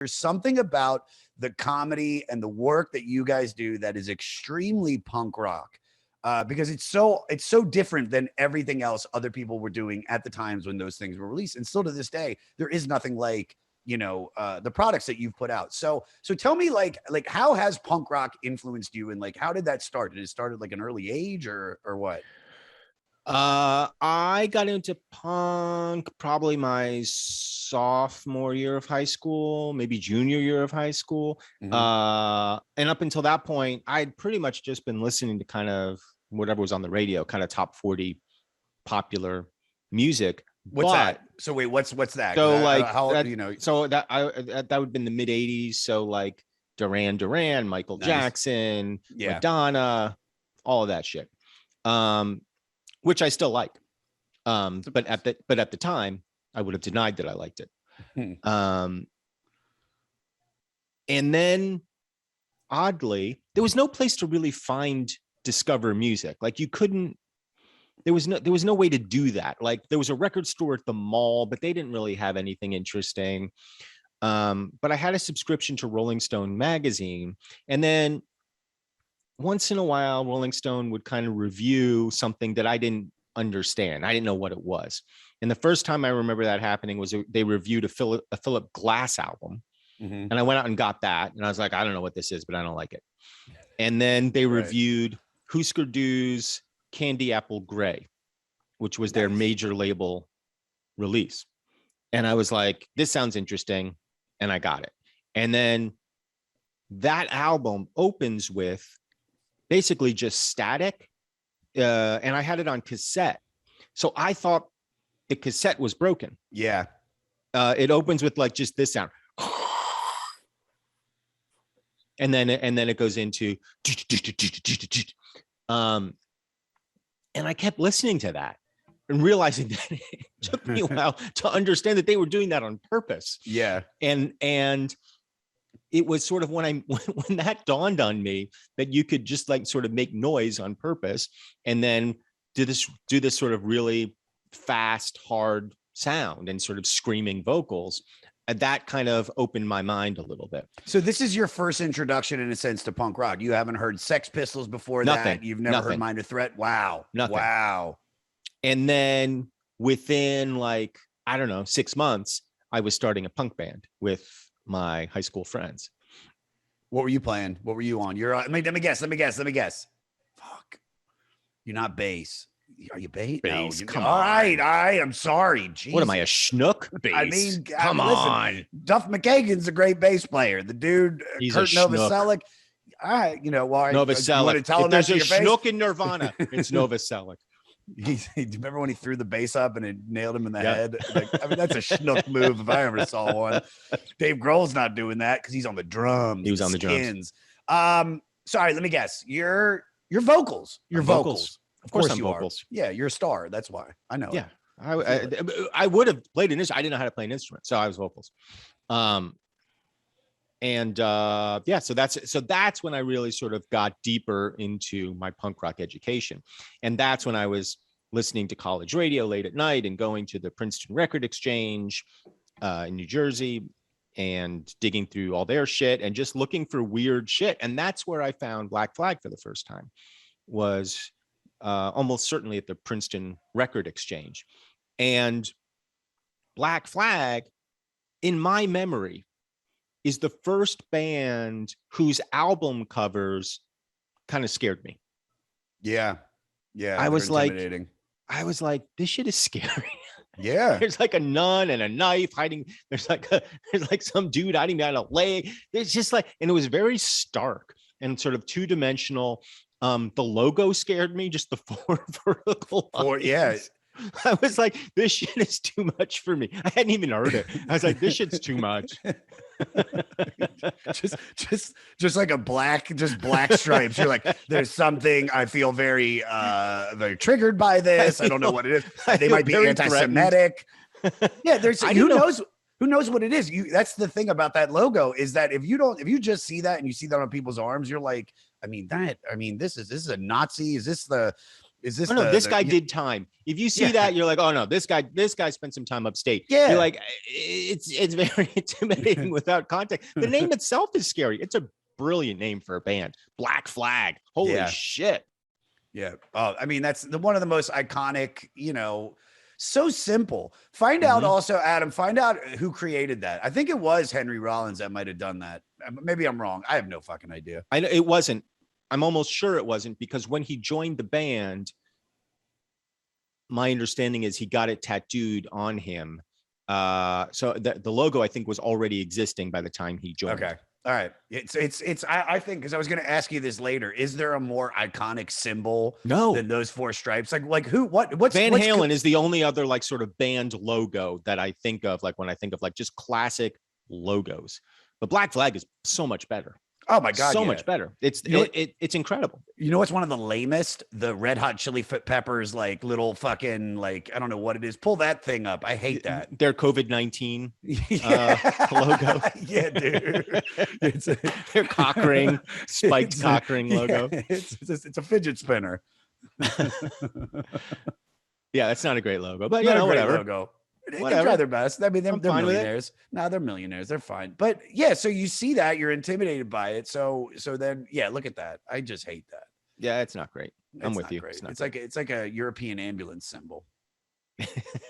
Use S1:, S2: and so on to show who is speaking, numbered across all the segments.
S1: there's something about the comedy and the work that you guys do that is extremely punk rock. Because it's so different than everything else other people were doing at the times when those things were released, and still to this day, there is nothing like the products that you've put out. So tell me, like how has punk rock influenced you, and like how did that start? Did it start at like an early age, or what?
S2: I got into punk probably my sophomore year of high school, maybe junior year of high school. And up until that point, I'd pretty much just been listening to kind of whatever was on the radio, kind of top 40 popular music.
S1: What's that? So wait, what's that?
S2: So like
S1: how
S2: that,
S1: you know?
S2: so that that would have been the mid 80s. So like Duran, Michael Jackson, Madonna, all of that shit. Which I still like. But at the time, I would have denied that I liked it. And then oddly, there was no place to really discover music. Like you couldn't, there was no way to do that. Like there was a record store at the mall, but they didn't really have anything interesting. But I had a subscription to Rolling Stone magazine, and then once in a while, Rolling Stone would kind of review something that I didn't understand. I didn't know what it was. And the first time I remember that happening was they reviewed a Philip Glass album. And I went out and got that. And I was like, I don't know what this is, but I don't like it. And then they reviewed Husker Du's Candy Apple Gray, which was their major label release. And I was like, this sounds interesting. And I got it. And then that album opens with basically just Static. And I had it on cassette. So I thought the cassette was broken.
S1: Yeah.
S2: It opens with like just this sound. And then it goes into and I kept listening to that and realizing that it took me a while to understand that they were doing that on purpose.
S1: Yeah.
S2: And it was sort of when that dawned on me that you could just like sort of make noise on purpose and then do this sort of really fast, hard sound and sort of screaming vocals. That kind of opened my mind a little bit.
S1: So this is your first introduction, in a sense, to punk rock. You haven't heard Sex Pistols before that. You've never heard Minor Threat. Wow.
S2: Nothing.
S1: Wow.
S2: And then within like, I don't know, 6 months, I was starting a punk band with my high school friends.
S1: What were you playing? What were you on? Let me guess. Fuck. You're not bass. Are you bass?
S2: Bass.
S1: No,
S2: Come
S1: all
S2: on.
S1: right. I'm sorry. Jesus.
S2: What am I, a schnook? Bass.
S1: I mean,
S2: come on.
S1: Duff McKagan's a great bass player. The dude,
S2: He's
S1: Kurt Novoselic.
S2: Novoselic. If there's a schnook in Nirvana, it's Novoselic.
S1: Do you remember when he threw the bass up and it nailed him in the head? Like, I mean, that's a schnook move if I ever saw one. Dave Grohl's not doing that because he's on the drums.
S2: He was on the drums.
S1: Sorry, let me guess. Your vocals. Your vocals.
S2: Of course, I'm
S1: you
S2: vocals.
S1: Are. Yeah, you're a star. That's why. I know.
S2: Yeah, I would have played an instrument. I didn't know how to play an instrument, so I was vocals. So that's when I really sort of got deeper into my punk rock education, and that's when I was listening to college radio late at night and going to the Princeton Record Exchange in New Jersey and digging through all their shit and just looking for weird shit. And that's where I found Black Flag for the first time. Was almost certainly at the Princeton Record Exchange. And Black Flag, in my memory, is the first band whose album covers kind of scared me.
S1: Yeah.
S2: I was like, this shit is scary.
S1: Yeah.
S2: There's like a nun and a knife hiding. There's like some dude hiding behind a leg. It's just like, and it was very stark and sort of two-dimensional. The logo scared me, just the four vertical lines.
S1: Yeah.
S2: I was like, this shit is too much for me. I hadn't even heard it. I was like, this shit's too much.
S1: just like black stripes. You're like, there's something I feel very triggered by this. I don't know what it is. They might be anti-Semitic. Yeah, who knows what it is? That's the thing about that logo, is that if you just see that and you see that on people's arms, you're like, this is a Nazi. Is this the Is this
S2: Oh no,
S1: the
S2: this
S1: the
S2: guy
S1: yeah,
S2: did time. If you see
S1: yeah,
S2: that, you're like, oh no, this guy spent some time upstate.
S1: yeah.
S2: You're like, it's very intimidating without context. The name itself is scary. It's a brilliant name for a band. Black Flag. Holy
S1: Yeah.
S2: shit.
S1: Yeah. Oh, I mean, that's the one of the most iconic, so simple. Find out
S2: Mhm.
S1: also, Adam, find out who created that. I think it was Henry Rollins that might have done that. Maybe I'm wrong. I have no fucking idea.
S2: I know it wasn't. I'm almost sure it wasn't because when he joined the band, my understanding is he got it tattooed on him. So the logo I think was already existing by the time he joined.
S1: Okay. All right. I think because I was going to ask you this later. Is there a more iconic symbol
S2: No.
S1: than those four stripes? Like who, what's
S2: Van
S1: what's
S2: Halen is the only other like sort of band logo that I think of, like when I think of like just classic logos. But Black Flag is so much better.
S1: Oh my God.
S2: So
S1: yeah.
S2: much better. It's
S1: You know what-
S2: it's incredible.
S1: You know what's one of the lamest? The Red Hot Chili Peppers, like little fucking like I don't know what it is. Pull that thing up. I hate that.
S2: Their COVID-19
S1: logo. Yeah, dude. It's
S2: their cock ring, spiked cock ring logo.
S1: Yeah, it's a fidget spinner.
S2: Yeah, that's not a great logo, but
S1: Not a great
S2: whatever.
S1: Logo. They
S2: Whatever.
S1: try their best. I mean, they're
S2: fine with it.
S1: millionaires. No, they're millionaires. They're fine. But yeah, so you see that you're intimidated by it. So then yeah, look at that. I just hate that.
S2: Yeah, it's not great. I'm
S1: It's
S2: with
S1: not
S2: you.
S1: great.
S2: It's
S1: It's like a European ambulance symbol.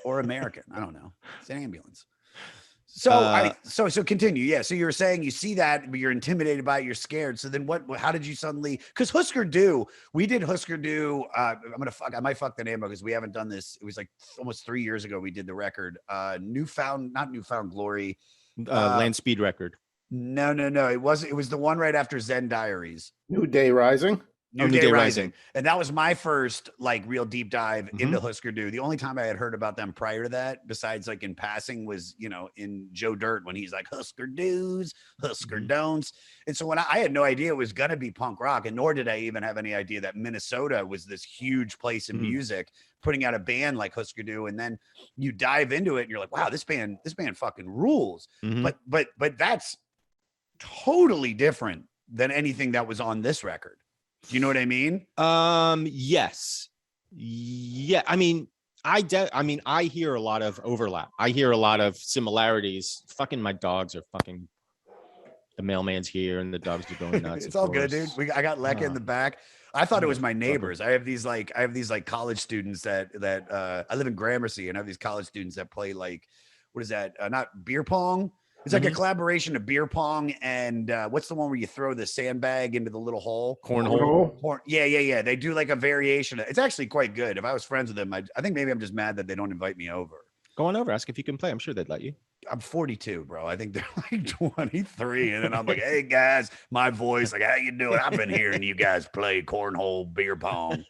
S1: Or American. I don't know. It's an ambulance. So so continue. Yeah. So you were saying you see that, but you're intimidated by it, you're scared. So then how did you suddenly because Husker Du, we did Husker Du. I might fuck the name up because we haven't done this. It was like almost 3 years ago we did the record. Not Newfound Glory.
S2: Land Speed Record.
S1: No. It was the one right after Zen Diaries.
S3: New Day Rising.
S1: New Day Rising. And that was my first like real deep dive into Husker Du. The only time I had heard about them prior to that, besides like in passing, was in Joe Dirt when he's like Husker Do's, Husker Don'ts. And so when I had no idea it was gonna be punk rock, and nor did I even have any idea that Minnesota was this huge place in music, putting out a band like Husker Du, and then you dive into it and you're like, wow, this band fucking rules. But that's totally different than anything that was on this record. Do you know what I mean?
S2: Yes. Yeah. I mean, I hear a lot of overlap. I hear a lot of similarities. Fucking my dogs are fucking. The mailman's here and the dogs are going nuts.
S1: It's all good, dude. I got Lecca in the back. I thought it was my neighbors. I have these college students that I live in Gramercy, and I have these college students that play like, what is that? Not beer pong. It's like a collaboration of beer pong and what's the one where you throw the sandbag into the little hole?
S2: Cornhole.
S1: Yeah. They do like a variation. It's actually quite good. If I was friends with them, I think maybe I'm just mad that they don't invite me over.
S2: Go on over. Ask if you can play. I'm sure they'd let you.
S1: I'm 42, bro. I think they're like 23. And then I'm like, hey guys, my voice, like, how you doing? I've been hearing you guys play cornhole, beer pong.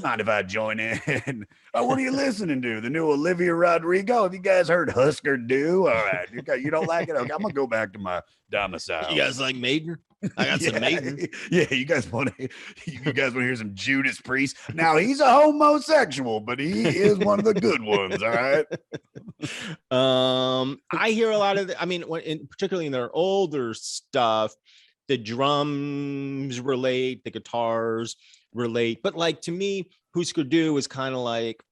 S1: Mind if I join in? Oh, what are you listening to? The new Olivia Rodrigo? Have you guys heard Husker Du? All right. You don't like it? Okay, I'm going to go back to my domicile.
S2: You guys like Maiden? I got some Maiden.
S1: Yeah, you guys want to hear some Judas Priest? Now, he's a homosexual, but he is one of the good ones, all right?
S2: I hear a lot of particularly in their older stuff, the drums relate, the guitars relate, but like to me, Husker Du is kind of like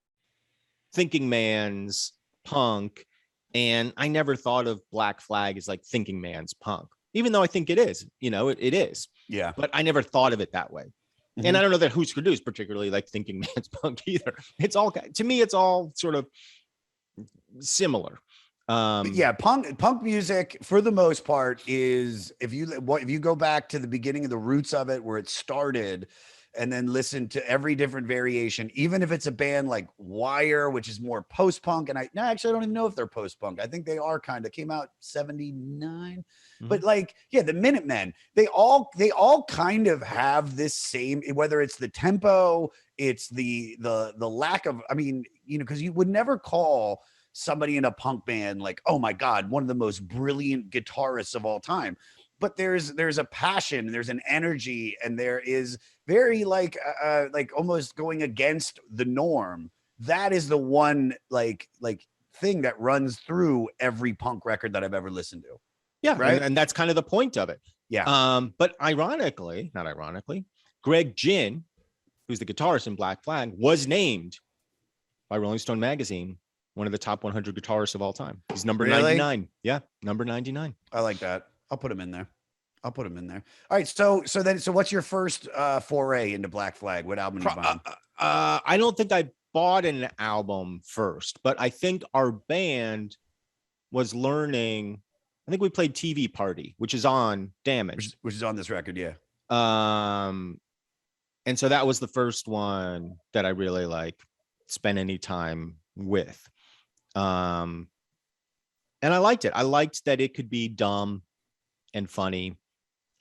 S2: Thinking Man's punk, and I never thought of Black Flag as like Thinking Man's punk, even though I think it is. It is.
S1: Yeah,
S2: but I never thought of it that way. And I don't know that Husker Du is particularly like Thinking Man's punk either. It's all, to me, it's all sort of similar.
S1: Yeah, punk music for the most part is if you go back to the beginning of the roots of it, where it started, and then listen to every different variation, even if it's a band like Wire, which is more post-punk. And I actually don't even know if they're post-punk. I think they are came out 79. But like, yeah, the Minutemen, they all kind of have this same, whether it's the tempo, it's the lack of, because you would never call somebody in a punk band like, oh my God, one of the most brilliant guitarists of all time. But there's a passion, there's an energy, and there is very like almost going against the norm. That is the one like thing that runs through every punk record that I've ever listened to.
S2: Yeah,
S1: right.
S2: And that's kind of the point of it.
S1: Yeah.
S2: But not ironically, Greg Ginn who's the guitarist in Black Flag, was named by Rolling Stone magazine one of the top 100 guitarists of all time. He's number
S1: Really?
S2: 99. Yeah, number 99.
S1: I like that. I'll put him in there. I'll put him in there. All right. So what's your first foray into Black Flag? What album did you buy?
S2: I don't think I bought an album first, but I think our band was learning. I think we played TV Party, which is on Damaged,
S1: which is on this record, yeah.
S2: And so that was the first one that I really like spent any time with. And I liked it. I liked that it could be dumb and funny.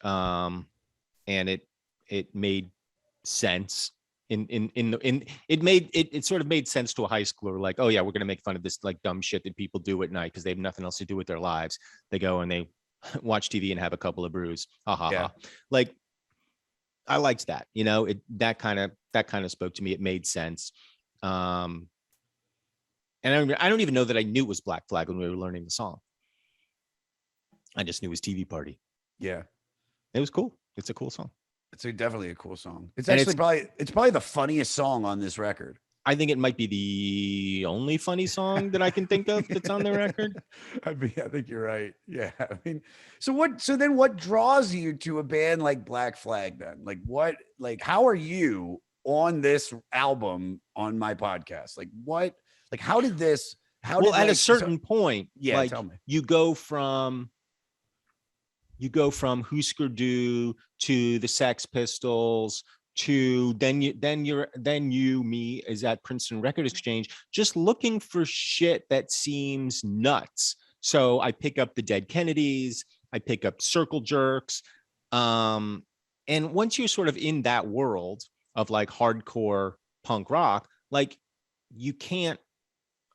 S2: And it made sense it sort of made sense to a high schooler, like, oh yeah, we're going to make fun of this like dumb shit that people do at night because they have nothing else to do with their lives. They go and they watch TV and have a couple of brews. Ha ha ha. Like, I liked that, you know, that kind of spoke to me. It made sense. And I don't even know that I knew it was Black Flag when we were learning the song. I just knew it was TV Party.
S1: Yeah.
S2: It was cool. It's a cool song.
S1: It's definitely a cool song. It's actually probably the funniest song on this record.
S2: I think it might be the only funny song that I can think of that's on the record.
S1: I think you're right. Yeah. I mean, so then what draws you to a band like Black Flag then? How are you on this album on my podcast? At
S2: a certain point,
S1: yeah, tell me.
S2: You go from Husker Du to the Sex Pistols to then me is at Princeton Record Exchange, just looking for shit that seems nuts. So I pick up the Dead Kennedys, I pick up Circle Jerks. And once you're sort of in that world of like hardcore punk rock, like you can't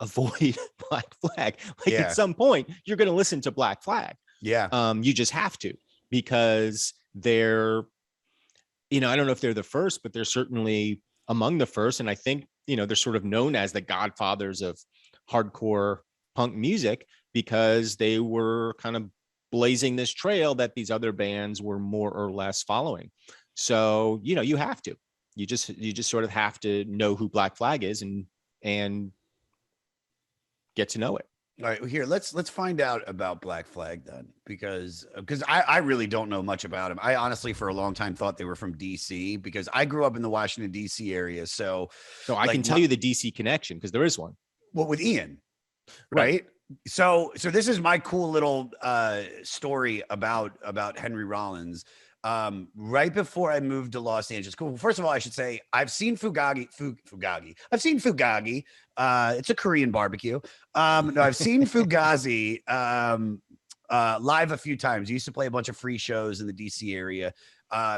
S2: avoid Black Flag. Like at some point you're going to listen to Black Flag.
S1: Yeah.
S2: You just have to, because they're, I don't know if they're the first, but they're certainly among the first. And I think, they're sort of known as the godfathers of hardcore punk music because they were kind of blazing this trail that these other bands were more or less following. So, you have to, you just sort of have to know who Black Flag is and get to know it.
S1: All right, well, here, let's find out about Black Flag then, because I really don't know much about them. I honestly, for a long time, thought they were from DC because I grew up in the Washington, DC area. So
S2: I can tell you the DC connection because there is one.
S1: Well, with Ian, right? So this is my cool little story about Henry Rollins. Right before I moved to Los Angeles. Cool. First of all, I should say I've seen Fugagi. I've seen Fugagi. It's a Korean barbecue. No, I've seen Fugazi live a few times. Used to play a bunch of free shows in the DC area.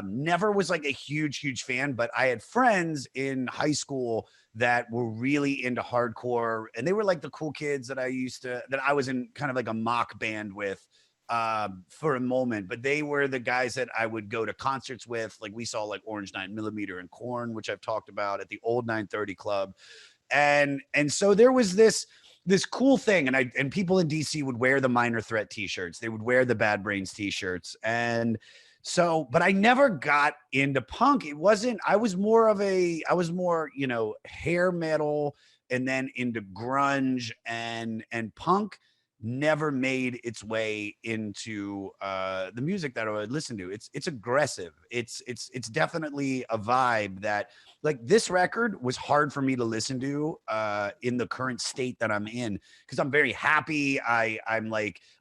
S1: Never was like a huge fan, but I had friends in high school that were really into hardcore, and they were like the cool kids that I was in kind of like a mock band with for a moment, but they were the guys that I would go to concerts with. Like we saw like Orange 9mm and Korn, which I've talked about, at the old 930 Club. And so there was this cool thing. And people in DC would wear the Minor Threat t-shirts. They would wear the Bad Brains t-shirts. And so, but I never got into punk. I was more, hair metal, and then into grunge, and punk never made its way into the music that I would listen to. It's aggressive. It's definitely a vibe that, like, this record was hard for me to listen to in the current state that I'm in, because I'm very happy. I'm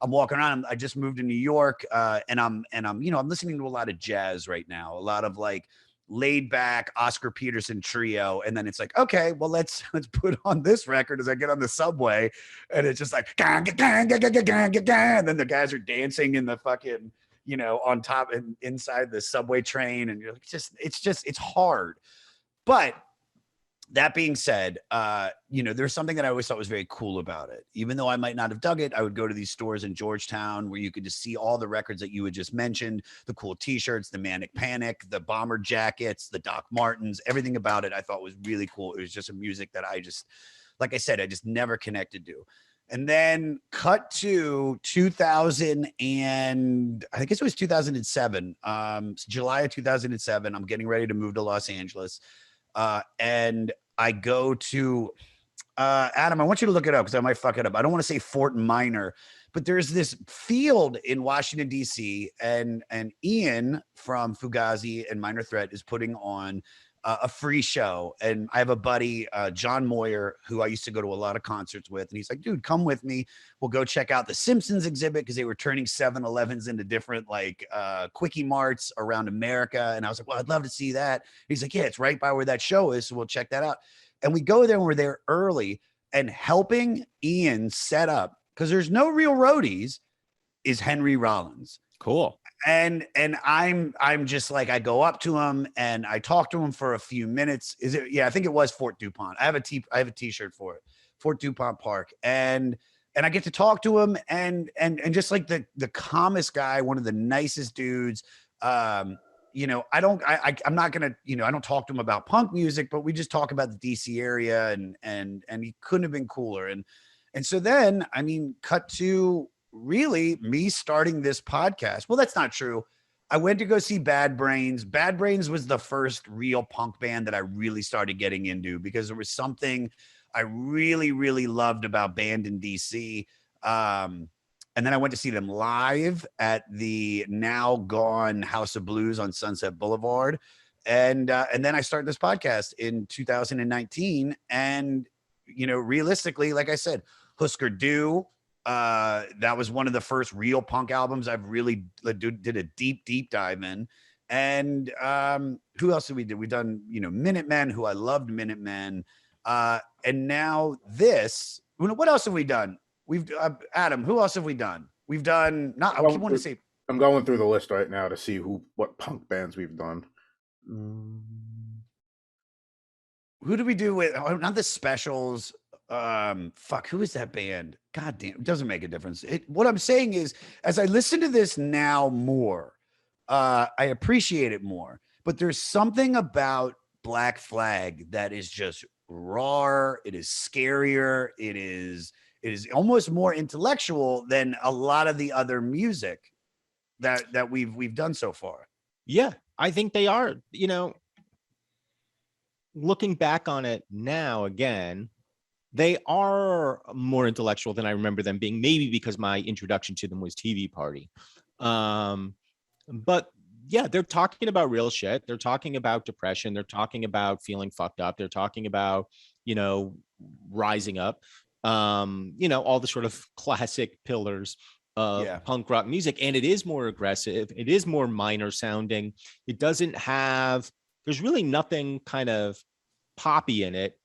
S1: walking around. I just moved to New York, and I'm I'm listening to a lot of jazz right now, a lot of like laid back Oscar Peterson trio, and then it's like, okay, well, let's put on this record as I get on the subway, and it's just like and then the guys are dancing in the fucking on top and inside the subway train, and you're like, it's hard. But that being said, there's something that I always thought was very cool about it. Even though I might not have dug it, I would go to these stores in Georgetown where you could just see all the records that you had just mentioned, the cool t-shirts, the Manic Panic, the bomber jackets, the Doc Martens, everything about it I thought was really cool. It was just a music that I just never connected to. And then cut to 2000, and I guess it was 2007, July of 2007. I'm getting ready to move to Los Angeles. and I go to Adam, I want you to look it up because I might fuck it up. I don't want to say Fort Minor, but there's this field in Washington, D.C., and Ian from Fugazi and Minor Threat is putting on a free show. And I have a buddy, John Moyer, who I used to go to a lot of concerts with. And he's like, dude, come with me. We'll go check out the Simpsons exhibit because they were turning 7-Elevens into different like quickie marts around America. And I was like, well, I'd love to see that. He's like, yeah, it's right by where that show is. So we'll check that out. And we go there and we're there early, and helping Ian set up, because there's no real roadies, is Henry Rollins.
S2: Cool.
S1: And I'm just like, I go up to him and I talk to him for a few minutes. Is it? Yeah, I think it was Fort DuPont. I have a t-shirt for it. Fort DuPont Park. And I get to talk to him and just like the calmest guy, one of the nicest dudes. You know, I'm not gonna, you know, I don't talk to him about punk music, but we just talk about the DC area, and he couldn't have been cooler. And so then, I mean, cut to really me starting this podcast. Well, that's not true. I went to go see Bad Brains. Bad Brains was the first real punk band that I really started getting into because there was something I really, really loved about band in DC. And then I went to see them live at the now gone House of Blues on Sunset Boulevard. And then I started this podcast in 2019. And, you know, realistically, like I said, Husker Du, that was one of the first real punk albums I've really did a deep dive in. And who else did we do? We've done, you know, Minutemen, who I loved Minutemen. And now this, what else have we done? We've Adam, who else have we done? We've done not. I want to say.
S3: I'm going through the list right now to see what punk bands we've done.
S1: Who did we do with? Oh, not the Specials. Fuck. Who is that band? God damn. It doesn't make a difference. What I'm saying is, as I listen to this now more, I appreciate it more. But there's something about Black Flag that is just raw. It is scarier. It is almost more intellectual than a lot of the other music that we've done so far.
S2: Yeah, I think they are. You know, looking back on it now again, they are more intellectual than I remember them being, maybe because my introduction to them was TV Party. But yeah, they're talking about real shit. They're talking about depression. They're talking about feeling fucked up. They're talking about, you know, rising up. You know, all the sort of classic pillars of punk rock music. And it is more aggressive. It is more minor sounding. It doesn't have, there's really nothing kind of poppy in it.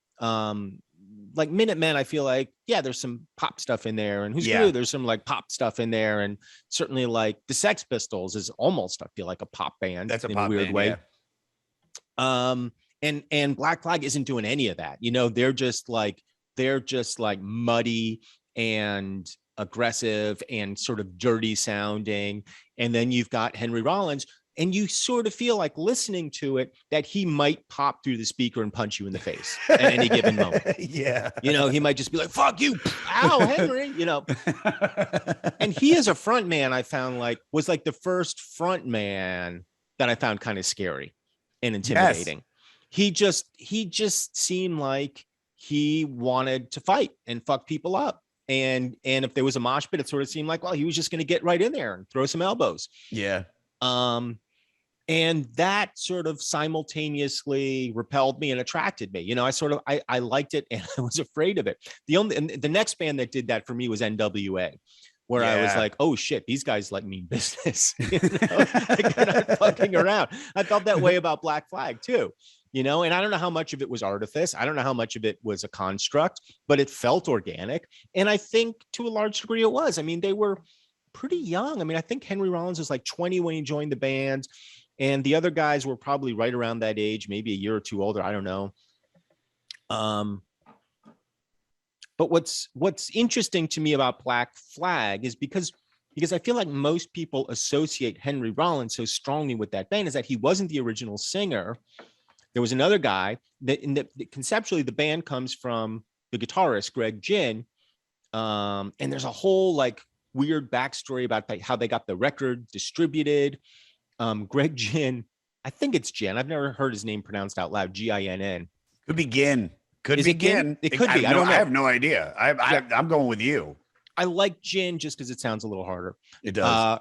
S2: Like Minutemen, I feel like, yeah, there's some pop stuff in there. And Husker Du, there's some like pop stuff in there. And certainly like the Sex Pistols is almost, I feel like, a pop band.
S1: That's a
S2: in
S1: pop
S2: a weird
S1: band,
S2: way.
S1: Yeah.
S2: And Black Flag isn't doing any of that. You know, they're just like muddy and aggressive and sort of dirty sounding. And then you've got Henry Rollins, and you sort of feel like listening to it that he might pop through the speaker and punch you in the face at any given moment.
S1: Yeah.
S2: You know, he might just be like, fuck you. Ow, Henry, you know. And he as a front man, I found was like the first front man that I found kind of scary and intimidating. Yes. He just seemed like he wanted to fight and fuck people up. And if there was a mosh pit, it sort of seemed like, well, he was just going to get right in there and throw some elbows.
S1: Yeah.
S2: And that sort of simultaneously repelled me and attracted me. You know, I liked it and I was afraid of it. The next band that did that for me was NWA, where I was like, oh shit, these guys like mean business. You know? Like, they're not fucking around. I felt that way about Black Flag too. You know, and I don't know how much of it was artifice. I don't know how much of it was a construct, but it felt organic. And I think to a large degree it was. I mean, they were pretty young. I mean, I think Henry Rollins was like 20 when he joined the band. And the other guys were probably right around that age, maybe a year or two older. I don't know. But what's interesting to me about Black Flag is because I feel like most people associate Henry Rollins so strongly with that band is that he wasn't the original singer. There was another guy that conceptually the band comes from the guitarist, Greg Ginn. And there's a whole like weird backstory about how they got the record distributed. Greg Ginn I think it's Gin. I've never heard his name pronounced out loud. Ginn.
S1: Could be Gin. Could
S2: Is
S1: be
S2: it Ginn?
S1: Gin.
S2: It could be. I don't know.
S1: I have no idea.
S2: Yeah.
S1: I'm going with you.
S2: I like Gin just because it sounds a little harder.
S1: It does.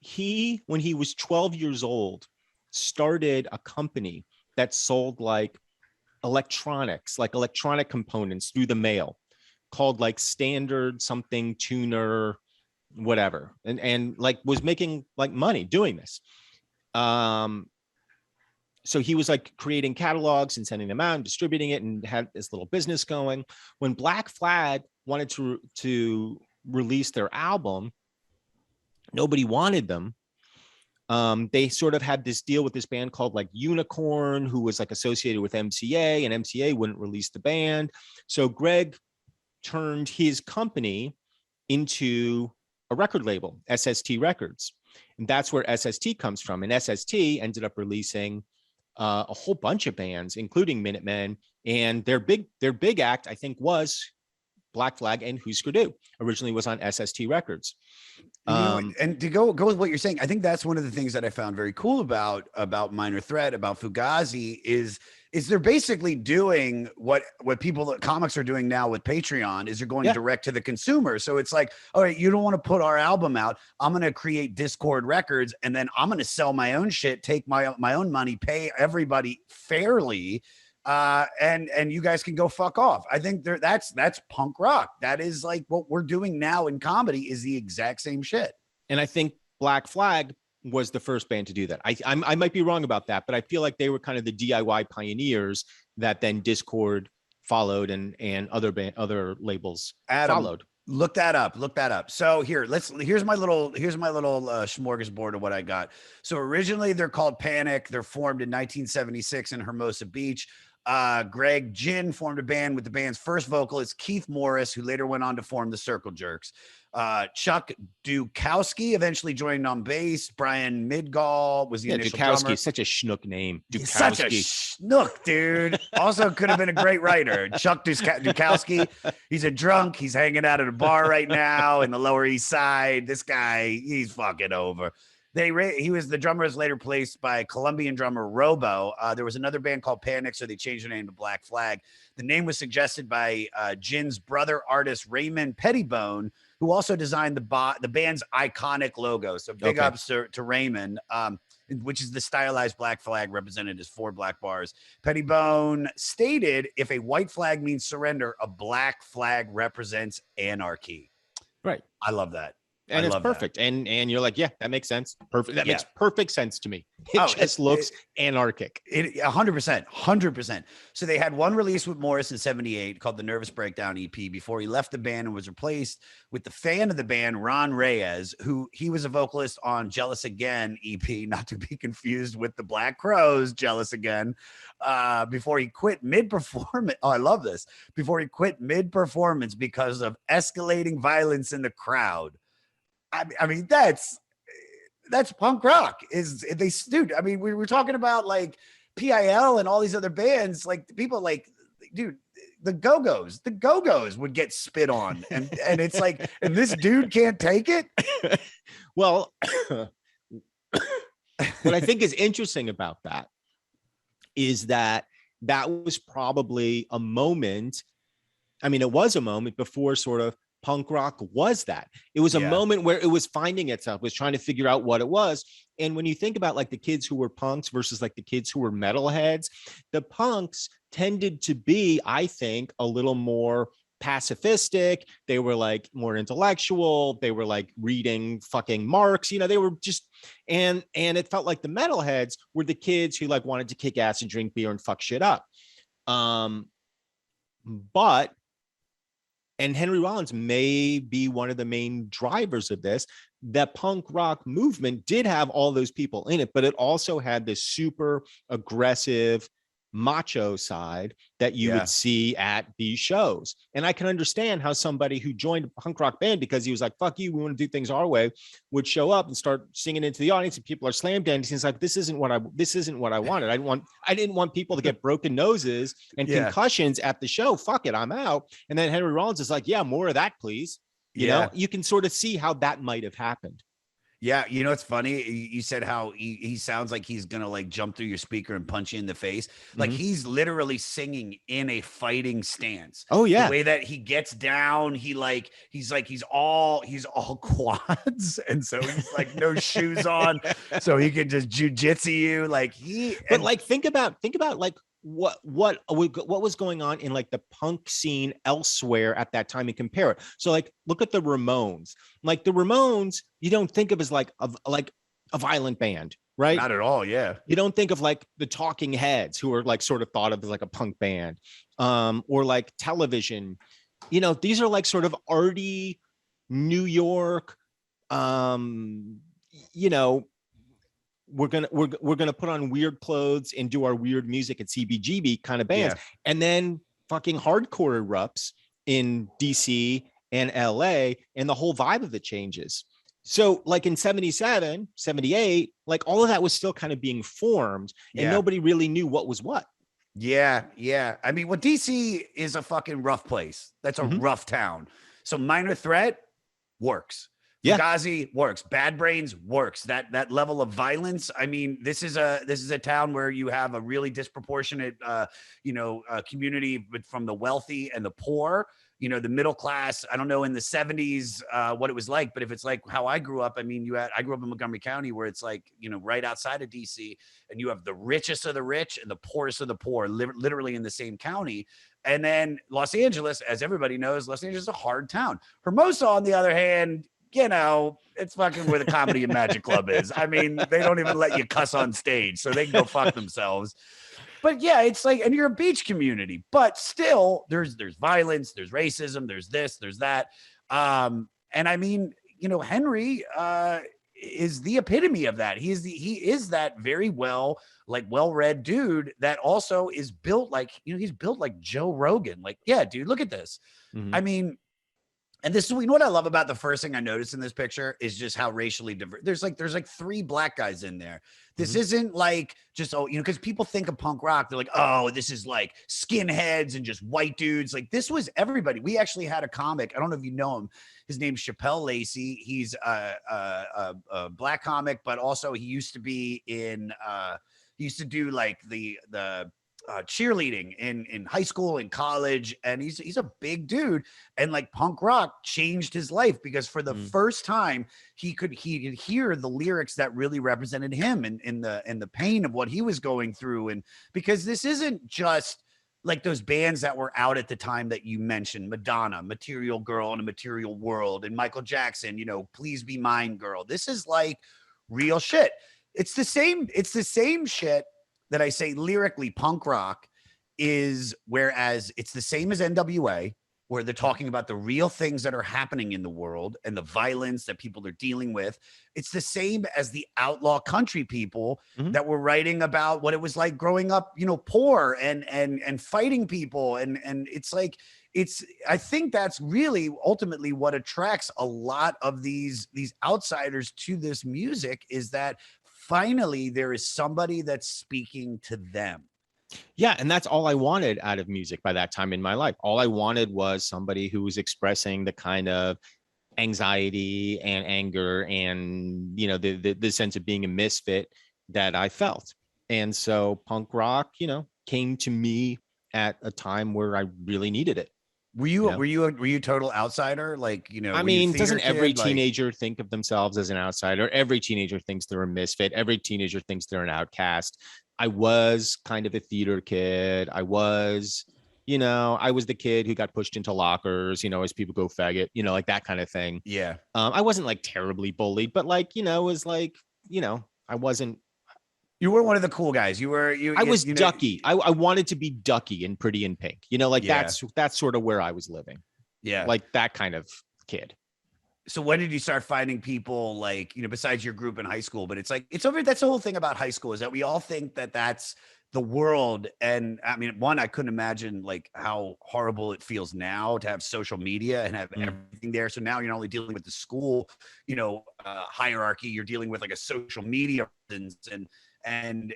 S2: He, when he was 12 years old, started a company that sold like electronics, like electronic components through the mail, called like Standard something Tuner, whatever, and like was making like money doing this. So he was like creating catalogs and sending them out and distributing it and had this little business going. When Black Flag wanted to release their album, nobody wanted them. They sort of had this deal with this band called like Unicorn, who was like associated with MCA, and MCA wouldn't release the band. So Greg turned his company into a record label, SST Records. And that's where SST comes from. And SST ended up releasing a whole bunch of bands, including Minutemen, and their big act, I think, was Black Flag and Husker Du. Originally was on SST Records.
S1: And to go with what you're saying, I think that's one of the things that I found very cool about Minor Threat, about Fugazi, is they're basically doing what people that comics are doing now with Patreon, is they're going direct to the consumer. So it's like, all right, you don't want to put our album out. I'm going to create Discord Records, and then I'm going to sell my own shit, take my own money, pay everybody fairly. And you guys can go fuck off. I think that's punk rock. That is like what we're doing now in comedy, is the exact same shit.
S2: And I think Black Flag was the first band to do that. I might be wrong about that, but I feel like they were kind of the DIY pioneers that then Discord followed and other labels followed.
S1: Look that up. So here's my little smorgasbord of what I got. So originally they're called Panic. They're formed in 1976 in Hermosa Beach. Greg Ginn formed a band with the band's first vocalist, Keith Morris, who later went on to form the Circle Jerks. Chuck Dukowski eventually joined on bass. Brian Midgall was the initial
S2: Dukowski,
S1: drummer.
S2: such a schnook name. Dukowski.
S1: Such a schnook, dude. Also could have been a great writer. Chuck Dukowski, he's a drunk. He's hanging out at a bar right now in the Lower East Side. This guy, he's fucking over. He was the drummer, is later placed by Colombian drummer Robo. There was another band called Panic, so they changed their name to Black Flag. The name was suggested by Ginn's brother artist Raymond Pettibone, who also designed the band's iconic logo. So big ups to Raymond, which is the stylized black flag represented as 4 black bars. Pettibone stated, "If a white flag means surrender, a black flag represents anarchy."
S2: Right.
S1: I love that.
S2: And it's perfect. And you're like, yeah, that makes sense. Perfect. That makes perfect sense to me. It just looks anarchic.
S1: 100%. So they had one release with Morris in 78 called the Nervous Breakdown EP before he left the band and was replaced with the fan of the band, Ron Reyes, who he was a vocalist on Jealous Again EP, not to be confused with the Black Crowes Jealous Again, before he quit mid-performance. Oh, I love this. Before he quit mid-performance because of escalating violence in the crowd. I mean, that's punk rock. Dude, I mean, we were talking about like PIL and all these other bands, like people like, dude, the Go-Go's would get spit on, and it's like, and this dude can't take it.
S2: Well, what I think is interesting about that is that was probably a moment. I mean, it was a moment before sort of punk rock was that. It was a moment where it was finding itself, was trying to figure out what it was. And when you think about like the kids who were punks versus like the kids who were metalheads, the punks tended to be, I think, a little more pacifistic. They were like more intellectual. They were like reading fucking Marx, they were just, and it felt like the metalheads were the kids who like wanted to kick ass and drink beer and fuck shit up. And Henry Rollins may be one of the main drivers of this. That punk rock movement did have all those people in it, but it also had this super aggressive macho side that you would see at these shows. And I can understand how somebody who joined a punk rock band because he was like, fuck you, we want to do things our way, would show up and start singing into the audience, and people are slam dancing. It's like, this isn't what I wanted. I didn't want people to get broken noses and concussions at the show. Fuck it, I'm out. And then Henry Rollins is like, yeah, more of that, please. You know, you can sort of see how that might have happened.
S1: Yeah, you know it's funny. You said how he sounds like he's gonna like jump through your speaker and punch you in the face. Like
S2: Mhm.
S1: he's literally singing in a fighting stance.
S2: Oh
S1: The
S2: yeah.
S1: way that he gets down, he's all quads, and so he's like no shoes on, so he can just jujitsu you. Like he
S2: But
S1: and
S2: like think about like what was going on in like the punk scene elsewhere at that time and compare it. So like look at the Ramones. Like the Ramones, you don't think of as like a violent band, right?
S1: not at all. Yeah,
S2: You don't think of like the Talking Heads, who are like sort of thought of as like a punk band, or like Television. You know, these are like sort of arty New York, um, you know, we're gonna put on weird clothes and do our weird music at CBGB kind of bands,
S1: yeah,
S2: and then fucking hardcore erupts in DC and LA, and the whole vibe of it changes. So like in 77, 78, like all of that was still kind of being formed, and
S1: yeah.
S2: nobody really knew what was what.
S1: Yeah, yeah. I mean, well, DC is a fucking rough place. That's a
S2: Mhm.
S1: rough town. So Minor Threat works.
S2: Yeah.
S1: Fugazi works. Bad Brains works. That level of violence. I mean, this is a town where you have a really disproportionate community from the wealthy and the poor. The middle class. I don't know in the 70s what it was like, but if it's like how I grew up, I mean, I grew up in Montgomery County where it's like, right outside of DC, and you have the richest of the rich and the poorest of the poor, literally in the same county. And then Los Angeles, as everybody knows, Los Angeles is a hard town. Hermosa, on the other hand, it's fucking where the Comedy and Magic Club is. I mean, they don't even let you cuss on stage, so they can go fuck themselves. But yeah, it's like, and you're a beach community, but still, there's violence, there's racism, there's this, there's that. And I mean, Henry is the epitome of that. He is that very well-read dude that also is built like, he's built like Joe Rogan. Like, yeah, dude, look at this.
S2: Mhm.
S1: I mean, and this is, what I love about the first thing I noticed in this picture is just how racially diverse. There's like three black guys in there. This isn't like just, because people think of punk rock, they're like, oh, this is like skinheads and just white dudes. Like this was everybody. We actually had a comic. I don't know if you know him. His name's Chappelle Lacey. He's a black comic, but also he used to be in. He used to do like the cheerleading in high school and college, and he's a big dude, and like punk rock changed his life because for the first time he could hear the lyrics that really represented him and in the pain of what he was going through. And because this isn't just like those bands that were out at the time that you mentioned, Madonna, Material Girl in a Material World, and Michael Jackson, Please Be Mine Girl. This is like real shit. It's the same shit that I say lyrically punk rock is, whereas it's the same as NWA, where they're talking about the real things that are happening in the world and the violence that people are dealing with. It's the same as the outlaw country people that were writing about what it was like growing up, poor and fighting people. And it's like, I think that's really ultimately what attracts a lot of these outsiders to this music, is that finally there is somebody that's speaking to them.
S2: Yeah, and that's all I wanted out of music by that time in my life. All I wanted was somebody who was expressing the kind of anxiety and anger and the sense of being a misfit that I felt. And so punk rock, came to me at a time where I really needed it.
S1: Were you a total outsider? Like,
S2: I
S1: were you a
S2: mean,
S1: theater
S2: doesn't every
S1: kid? Like,
S2: teenager think of themselves as an outsider? Every teenager thinks they're a misfit. Every teenager thinks they're an outcast. I was kind of a theater kid. I was the kid who got pushed into lockers, as people go faggot, like that kind of thing.
S1: yeah.
S2: I wasn't like terribly bullied, but like, it was like, I wasn't.
S1: You were one of the cool guys.
S2: I was Ducky. I wanted to be Ducky and Pretty in Pink. Like
S1: Yeah.
S2: that's sort of where I was living.
S1: Yeah.
S2: Like that kind of kid.
S1: So when did you start finding people like, besides your group in high school? But it's like, that's the whole thing about high school, is that we all think that that's the world. And I mean, one, I couldn't imagine like how horrible it feels now to have social media and have everything there. So now you're not only dealing with the school, hierarchy, you're dealing with like a social media and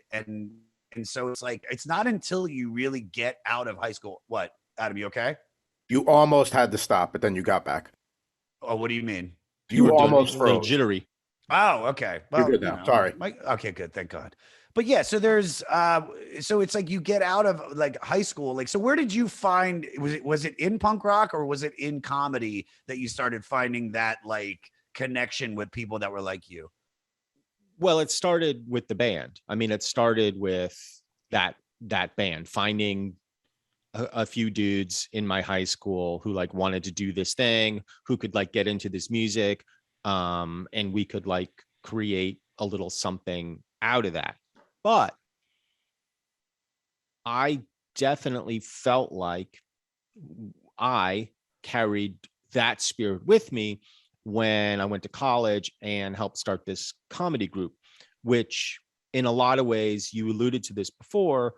S1: so it's like, it's not until you really get out of high school. What, Adam, you okay?
S3: You almost had to stop, but then you got back.
S1: Oh, what do you mean?
S3: You
S2: were
S3: almost
S2: a little
S3: froze.
S2: jittery.
S1: Oh, okay.
S3: You're
S1: Well,
S3: good now. Sorry.
S1: okay, good. Thank God. But yeah, so there's so it's like you get out of like high school. Like, so where did you find, was it in punk rock or was it in comedy that you started finding that like connection with people that were like you?
S2: Well, it started with the band. I mean, it started with that band, finding a few dudes in my high school who like wanted to do this thing, who could like get into this music, and we could like create a little something out of that. But I definitely felt like I carried that spirit with me when I went to college and helped start this comedy group, which in a lot of ways, you alluded to this before,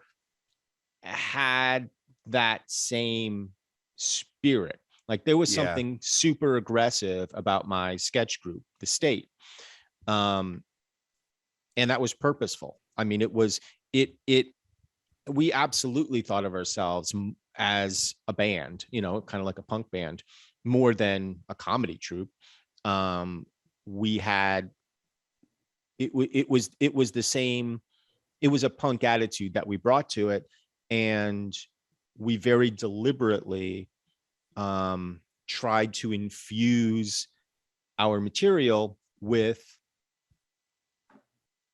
S2: had that same spirit. Like there was
S1: Yeah.
S2: something super aggressive about my sketch group, The State. And that was purposeful. I mean, it we absolutely thought of ourselves as a band, you know, kind of like a punk band, more than a comedy troupe. We had it was the same. It was a punk attitude that we brought to it, and we very deliberately tried to infuse our material with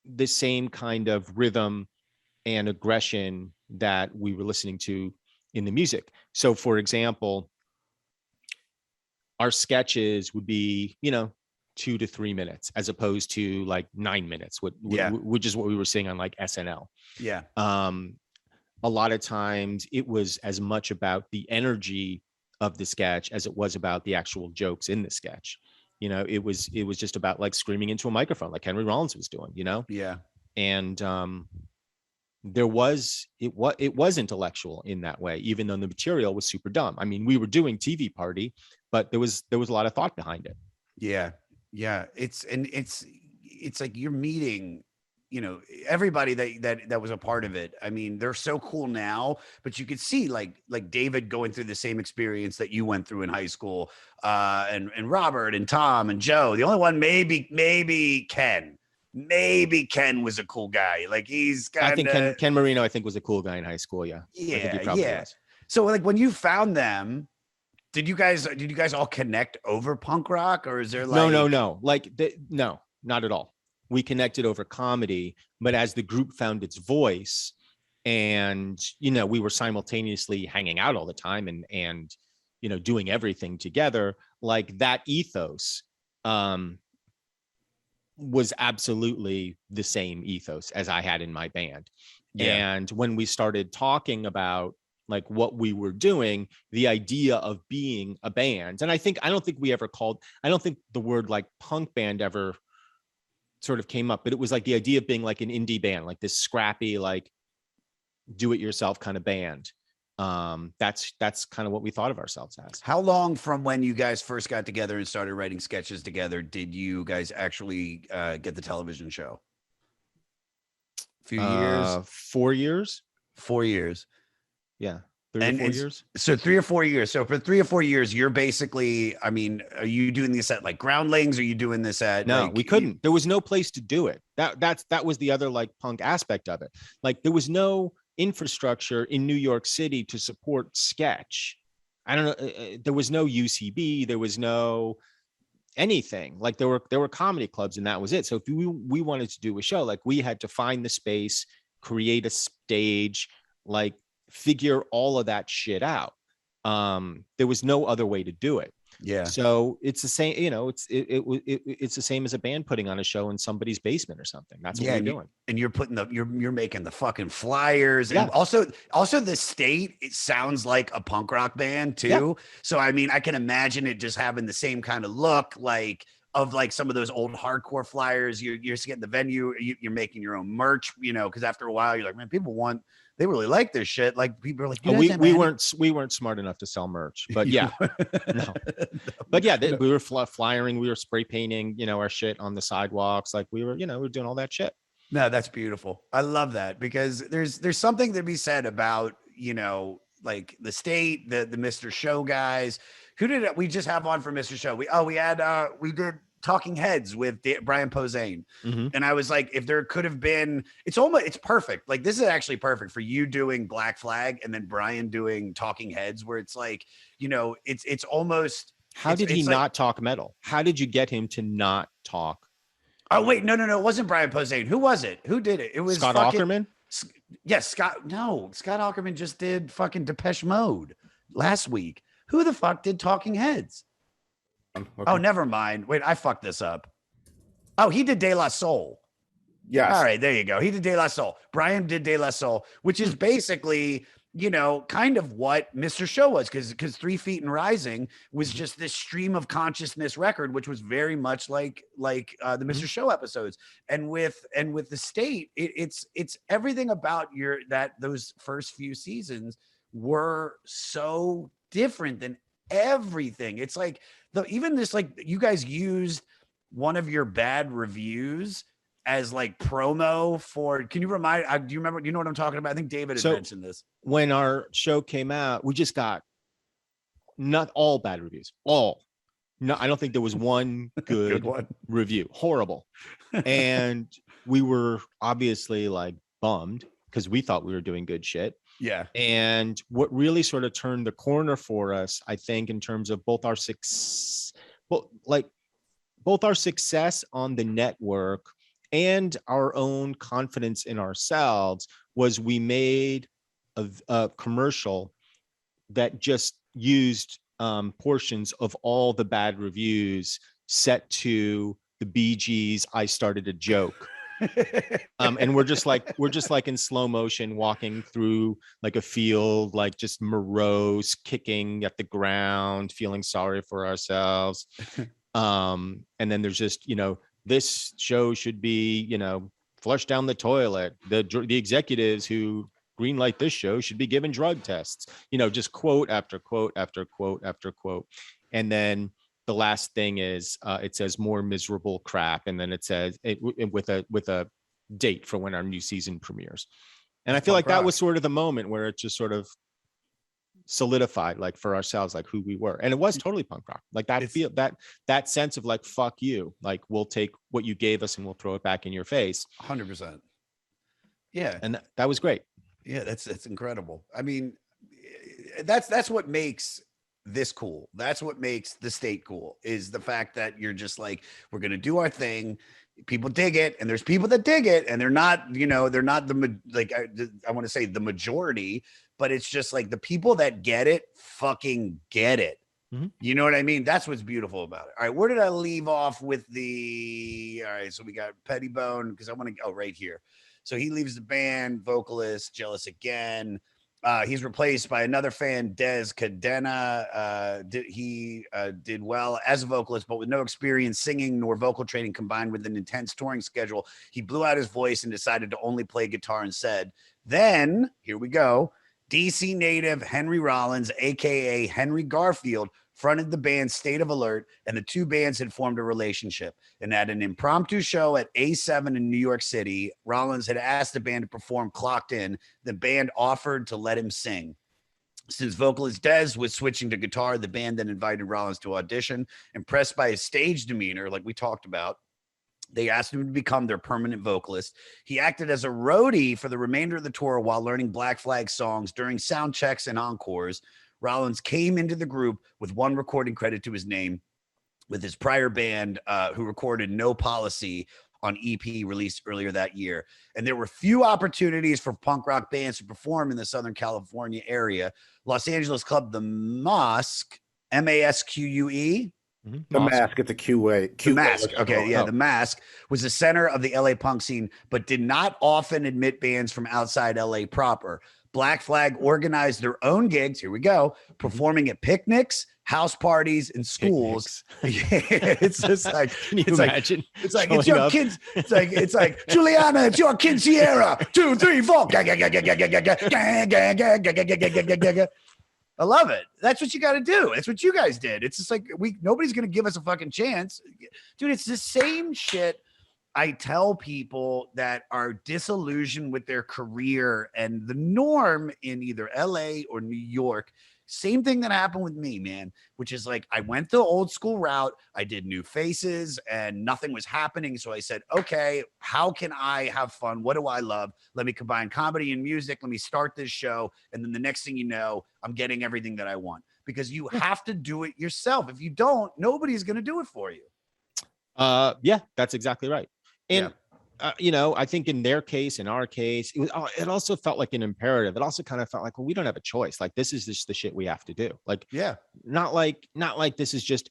S2: the same kind of rhythm and aggression that we were listening to in the music. So, for example, our sketches would be, you know, 2 to 3 minutes as opposed to like 9 minutes, which is what we were seeing on like SNL.
S1: Yeah.
S2: A lot of times it was as much about the energy of the sketch as it was about the actual jokes in the sketch. You know, it was just about like screaming into a microphone like Henry Rollins was doing, you know?
S1: Yeah.
S2: And it was intellectual in that way, even though the material was super dumb. I mean, we were doing TV Party, but there was a lot of thought behind it.
S1: Yeah. Yeah. It's like you're meeting, you know, everybody that was a part of it. I mean, they're so cool now, but you could see like David going through the same experience that you went through in high school, and Robert and Tom and Joe. The only one maybe Ken. Maybe Ken was a cool guy. Like he's kind
S2: I
S1: of
S2: think Ken Marino, I think, was a cool guy in high school. Yeah. I think he probably was.
S1: So like when you found them, did you guys all connect over punk rock, or is there like
S2: No, like no, not at all. We connected over comedy, but as the group found its voice, and you know, we were simultaneously hanging out all the time and you know, doing everything together, like that ethos was absolutely the same ethos as I had in my band.
S1: Yeah.
S2: And when we started talking about like what we were doing, the idea of being a band, and I don't think the word like punk band ever sort of came up, but it was like the idea of being like an indie band, like this scrappy, like do it yourself kind of band. That's kind of what we thought of ourselves as.
S1: How long from when you guys first got together and started writing sketches together did you guys actually get the television show? A few years?
S2: 4 years.
S1: 4 years.
S2: Yeah. 3 or 4 years.
S1: So 3 or 4 years. So for 3 or 4 years, you're basically, I mean, are you doing this at like Groundlings? Are you doing this at
S2: No,
S1: like,
S2: we couldn't. There was no place to do it. That was the other like punk aspect of it. Like there was no infrastructure in New York City to support sketch. I don't know. There was no UCB. There was no anything. Like there were comedy clubs and that was it. So if we wanted to do a show, like we had to find the space, create a stage, like figure all of that shit out. There was no other way to do it.
S1: Yeah.
S2: So it's the same, you know, it's the same as a band putting on a show in somebody's basement or something. That's what we're doing.
S1: And you're putting you're making the fucking flyers. And also the State, it sounds like a punk rock band too. Yeah. So I mean, I can imagine it just having the same kind of look like of like some of those old hardcore flyers. You're just getting the venue, you're making your own merch, you know, because after a while you're like, man, they really like this shit. Like people are like,
S2: we weren't smart enough to sell merch, but yeah, no. But yeah, we were flyering, we were spray painting, you know, our shit on the sidewalks. Like we were doing all that shit.
S1: No, that's beautiful. I love that because there's something to be said about, you know, like the State, the Mr. Show guys. Who did we just have on for Mr. Show? We did Talking Heads with Brian Posehn.
S2: Mhm.
S1: And I was like, if there could have been, it's perfect. Like, this is actually perfect for you doing Black Flag and then Brian doing Talking Heads, where it's like, you know, it's almost.
S2: How did he
S1: it's like,
S2: not talk metal? How did you get him to not talk?
S1: Oh, wait, no. It wasn't Brian Posehn. Who was it? Who did it? It was
S2: Scott
S1: fucking,
S2: Aukerman?
S1: Yes, Scott. No, Scott Aukerman just did fucking Depeche Mode last week. Who the fuck did Talking Heads?
S3: Okay.
S1: Oh, never mind. Wait, I fucked this up. Oh, he did De La Soul.
S3: Yes.
S1: All right, there you go. He did De La Soul. Brian did De La Soul, which is basically, you know, kind of what Mr. Show was, because 3 Feet and Rising was just this stream of consciousness record, which was very much like the Mr. Show episodes. And with the State, it's everything about those first few seasons were so different than everything. It's like even this, like, you guys used one of your bad reviews as like promo for, can you remind, do you remember, you know what I'm talking about? I think David had mentioned this.
S2: When our show came out, we just got not all bad reviews. All. No, I don't think there was one good
S1: one
S2: review. Horrible. And we were obviously like bummed because we thought we were doing good shit.
S1: Yeah.
S2: And what really sort of turned the corner for us, I think, in terms of both our success on the network and our own confidence in ourselves, was we made a commercial that just used portions of all the bad reviews set to the Bee Gees' "I Started a Joke." And we're just like in slow motion walking through like a field, like just morose, kicking at the ground, feeling sorry for ourselves. And then there's just, you know, this show should be, you know, flushed down the toilet. The executives who greenlight this show should be given drug tests, you know, just quote after quote after quote after quote. And then the last thing is it says "more miserable crap," and then it says with a date for when our new season premieres. And I feel like that was sort of the moment where it just sort of solidified, like, for ourselves, like who we were. And it was totally punk rock, like that sense of like, fuck you, like, we'll take what you gave us and we'll throw it back in your face.
S1: 100%. Yeah.
S2: And that was great.
S1: Yeah, that's incredible. I mean, that's what makes this cool. That's what makes the State cool, is the fact that you're just like, we're going to do our thing. People dig it, and there's people that dig it, and they're not, you know, they're not I want to say the majority, but it's just like the people that get it fucking get it.
S2: Mm-hmm.
S1: You know what I mean? That's what's beautiful about it. All right, where did I leave off with all right, so we got Pettibone, because I want to, right here. So he leaves the band, vocalist, jealous again. He's replaced by another fan, Des Cadena. He did well as a vocalist, but with no experience singing nor vocal training, combined with an intense touring schedule, he blew out his voice and decided to only play guitar instead. Then, here we go, DC native Henry Rollins, aka Henry Garfield, fronted the band State of Alert, and the two bands had formed a relationship. And at an impromptu show at A7 in New York City, Rollins had asked the band to perform Clocked In. The band offered to let him sing. Since vocalist Des was switching to guitar, the band then invited Rollins to audition. Impressed by his stage demeanor, like we talked about, they asked him to become their permanent vocalist. He acted as a roadie for the remainder of the tour while learning Black Flag songs during sound checks and encores. Rollins came into the group with one recording credit to his name with his prior band, who recorded No Policy on EP released earlier that year. And there were few opportunities for punk rock bands to perform in the Southern California area. Los Angeles club The Masque, MASQUE.
S2: Mm-hmm.
S3: The Mask at the QA.
S1: The Mask. Okay. Yeah. The Mask was the center of the LA punk scene, but did not often admit bands from outside LA proper. Black Flag organized their own gigs. Here we go. Performing at picnics, house parties, and schools. Yeah, it's just like,
S2: can you imagine?
S1: It's like it's your kids. It's like Juliana, it's your kid Sierra. 2, 3, 4. I love it. That's what you got to do. That's what you guys did. It's just like nobody's gonna give us a fucking chance, dude. It's the same shit I tell people that are disillusioned with their career, and the norm in either LA or New York Same thing that happened with me, man, which is like I went the old school route. I did New Faces and nothing was happening. So I said, okay, how can I have fun? What do I love? Let me combine comedy and music. Let me start this show. And then the next thing you know, I'm getting everything that I want, because you have to do it yourself. If you don't, nobody's going to do it for you.
S2: Yeah, that's exactly right. And
S1: Yeah.
S2: you know, I think in their case, in our case, it also felt like an imperative. It also kind of felt like, well, we don't have a choice. Like, this is just the shit we have to do. Like,
S1: Yeah.
S2: not like this is just,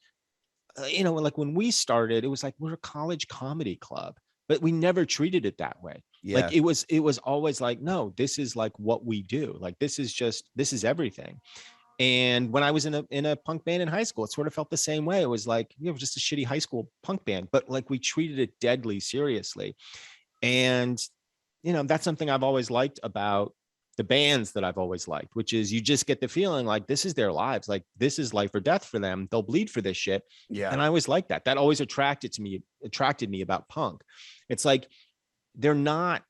S2: you know, like when we started, it was like, we're a college comedy club, but we never treated it that way.
S1: Yeah.
S2: Like, it was always like, no, this is like what we do. Like, this is everything. And when I was in a punk band in high school, it sort of felt the same way. It was like, you know, just a shitty high school punk band, but like we treated it deadly seriously. And, you know, that's something I've always liked about the bands that I've always liked, which is you just get the feeling like this is their lives. Like, this is life or death for them. They'll bleed for this shit.
S1: Yeah.
S2: And I always liked that. That always attracted me about punk. It's like, they're not,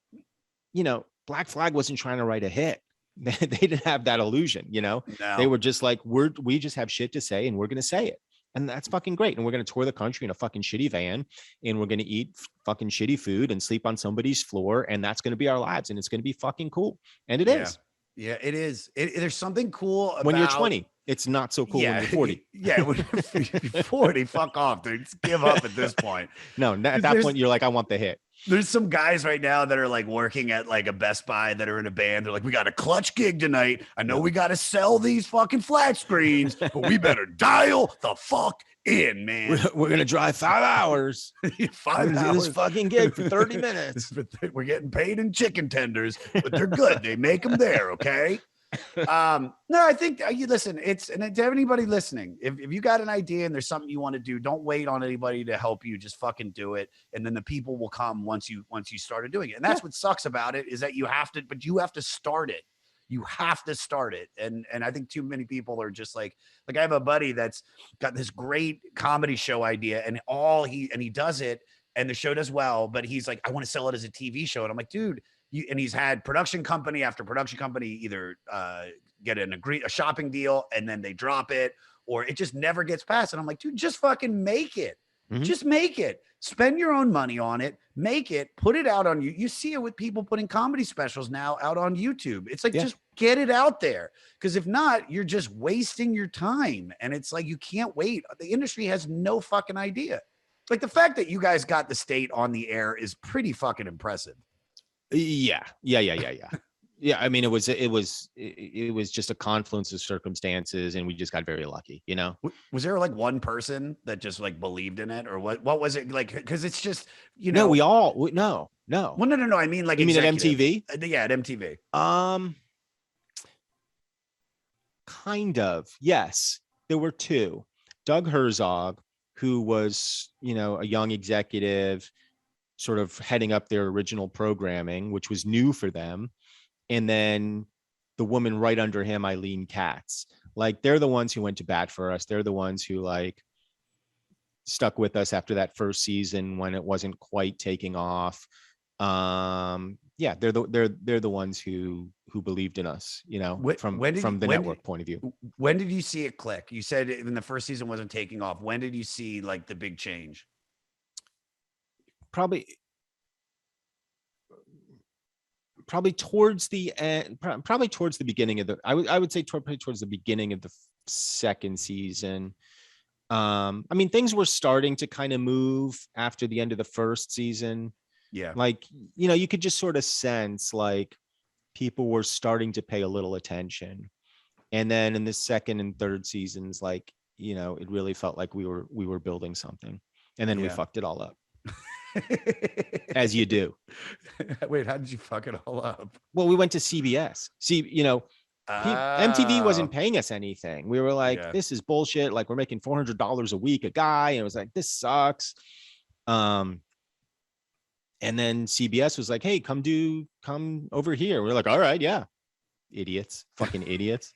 S2: you know, Black Flag wasn't trying to write a hit. They didn't have that illusion, you know.
S1: No.
S2: They were just like, we just have shit to say and we're going to say it. And that's fucking great. And we're going to tour the country in a fucking shitty van, and we're going to eat fucking shitty food and sleep on somebody's floor. And that's going to be our lives. And it's going to be fucking cool. And it is.
S1: Yeah, it is. There's something cool about
S2: When you're 20, it's not so cool when you're 40.
S1: Yeah, when you're 40, fuck off, dude. Just give up at this point.
S2: No, at that point, you're like, I want the hit.
S1: There's some guys right now that are like working at like a Best Buy that are in a band. They're like, we got a clutch gig tonight. I know we got to sell these fucking flat screens, but we better dial the fuck in, man.
S2: We're going to drive 5 hours.
S1: 5 hours.
S2: This fucking gig for 30 minutes.
S1: We're getting paid in chicken tenders, but they're good. They make them there. Okay. No, I think you listen, and to anybody listening, if you got an idea and there's something you want to do, don't wait on anybody to help you. Just fucking do it. And then the people will come once you started doing it. And that's what sucks about it, is that you have to start it. You have to start it. And I think too many people are just like I have a buddy that's got this great comedy show idea, and he does it, and the show does well, but he's like, I want to sell it as a TV show. And I'm like, dude, and he's had production company after production company either get a shopping deal and then they drop it, or it just never gets passed. And I'm like, dude, just fucking make it.
S2: Mhm.
S1: Just make it. Spend your own money on it. Make it. Put it out on you. You see it with people putting comedy specials now out on YouTube. It's like, just get it out there. Because if not, you're just wasting your time. And it's like, you can't wait. The industry has no fucking idea. Like, the fact that you guys got the state on the air is pretty fucking impressive.
S2: Yeah. Yeah. I mean, it was just a confluence of circumstances, and we just got very lucky, you know.
S1: Was there like one person that just like believed in it, or what was it like? Because it's just, you know,
S2: no.
S1: Well, no. I mean, like,
S2: you mean at
S1: executive.
S2: MTV?
S1: Yeah, at MTV.
S2: Kind of. Yes, there were two. Doug Herzog, who was, you know, a young executive, sort of heading up their original programming, which was new for them. And then the woman right under him, Eileen Katz. Like, they're the ones who went to bat for us. They're the ones who like stuck with us after that first season when it wasn't quite taking off. Yeah, they're the ones who believed in us, you know, from the network point of view.
S1: When did you see it click? You said when the first season wasn't taking off. When did you see like the big change?
S2: Probably towards the end, probably towards the beginning of I would say probably towards the beginning of the second season. I mean, things were starting to kind of move after the end of the first season.
S1: Yeah.
S2: Like, you know, you could just sort of sense like people were starting to pay a little attention. And then in the second and third seasons, like, you know, it really felt like we were building something. And then we fucked it all up. As you do.
S1: Wait, how did you fuck it all up?
S2: Well, we went to CBS. See, you know, MTV wasn't paying us anything. We were like, this is bullshit. Like, we're making $400 a week a guy. And it was like, this sucks. And then CBS was like, hey, come over here. We're like, all right, yeah. Idiots, fucking idiots.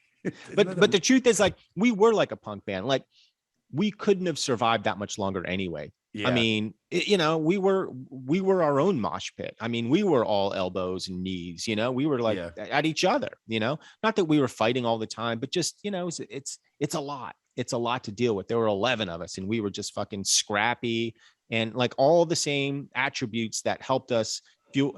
S2: But the truth is, like, we were like a punk band. Like, we couldn't have survived that much longer anyway. I mean, we were our own mosh pit. I mean, we were all elbows and knees, we were like at each other, not that we were fighting all the time, but just, it's a lot. It's a lot to deal with. There were 11 of us and we were just fucking scrappy, and like all the same attributes that helped us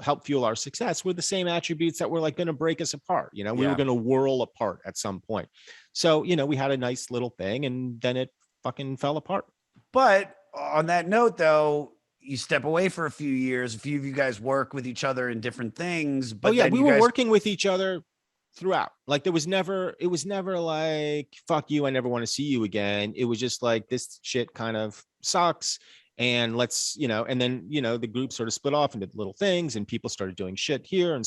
S2: help fuel our success were the same attributes that were like going to break us apart. We were going to whirl apart at some point. So, we had a nice little thing and then it fucking fell apart.
S1: But on that note, though, you step away for a few years. A few of you guys work with each other in different things. But
S2: we were working with each other throughout. Like it was never like, fuck you, I never want to see you again. It was just like, this shit kind of sucks. And let's, and then, the group sort of split off into little things and people started doing shit here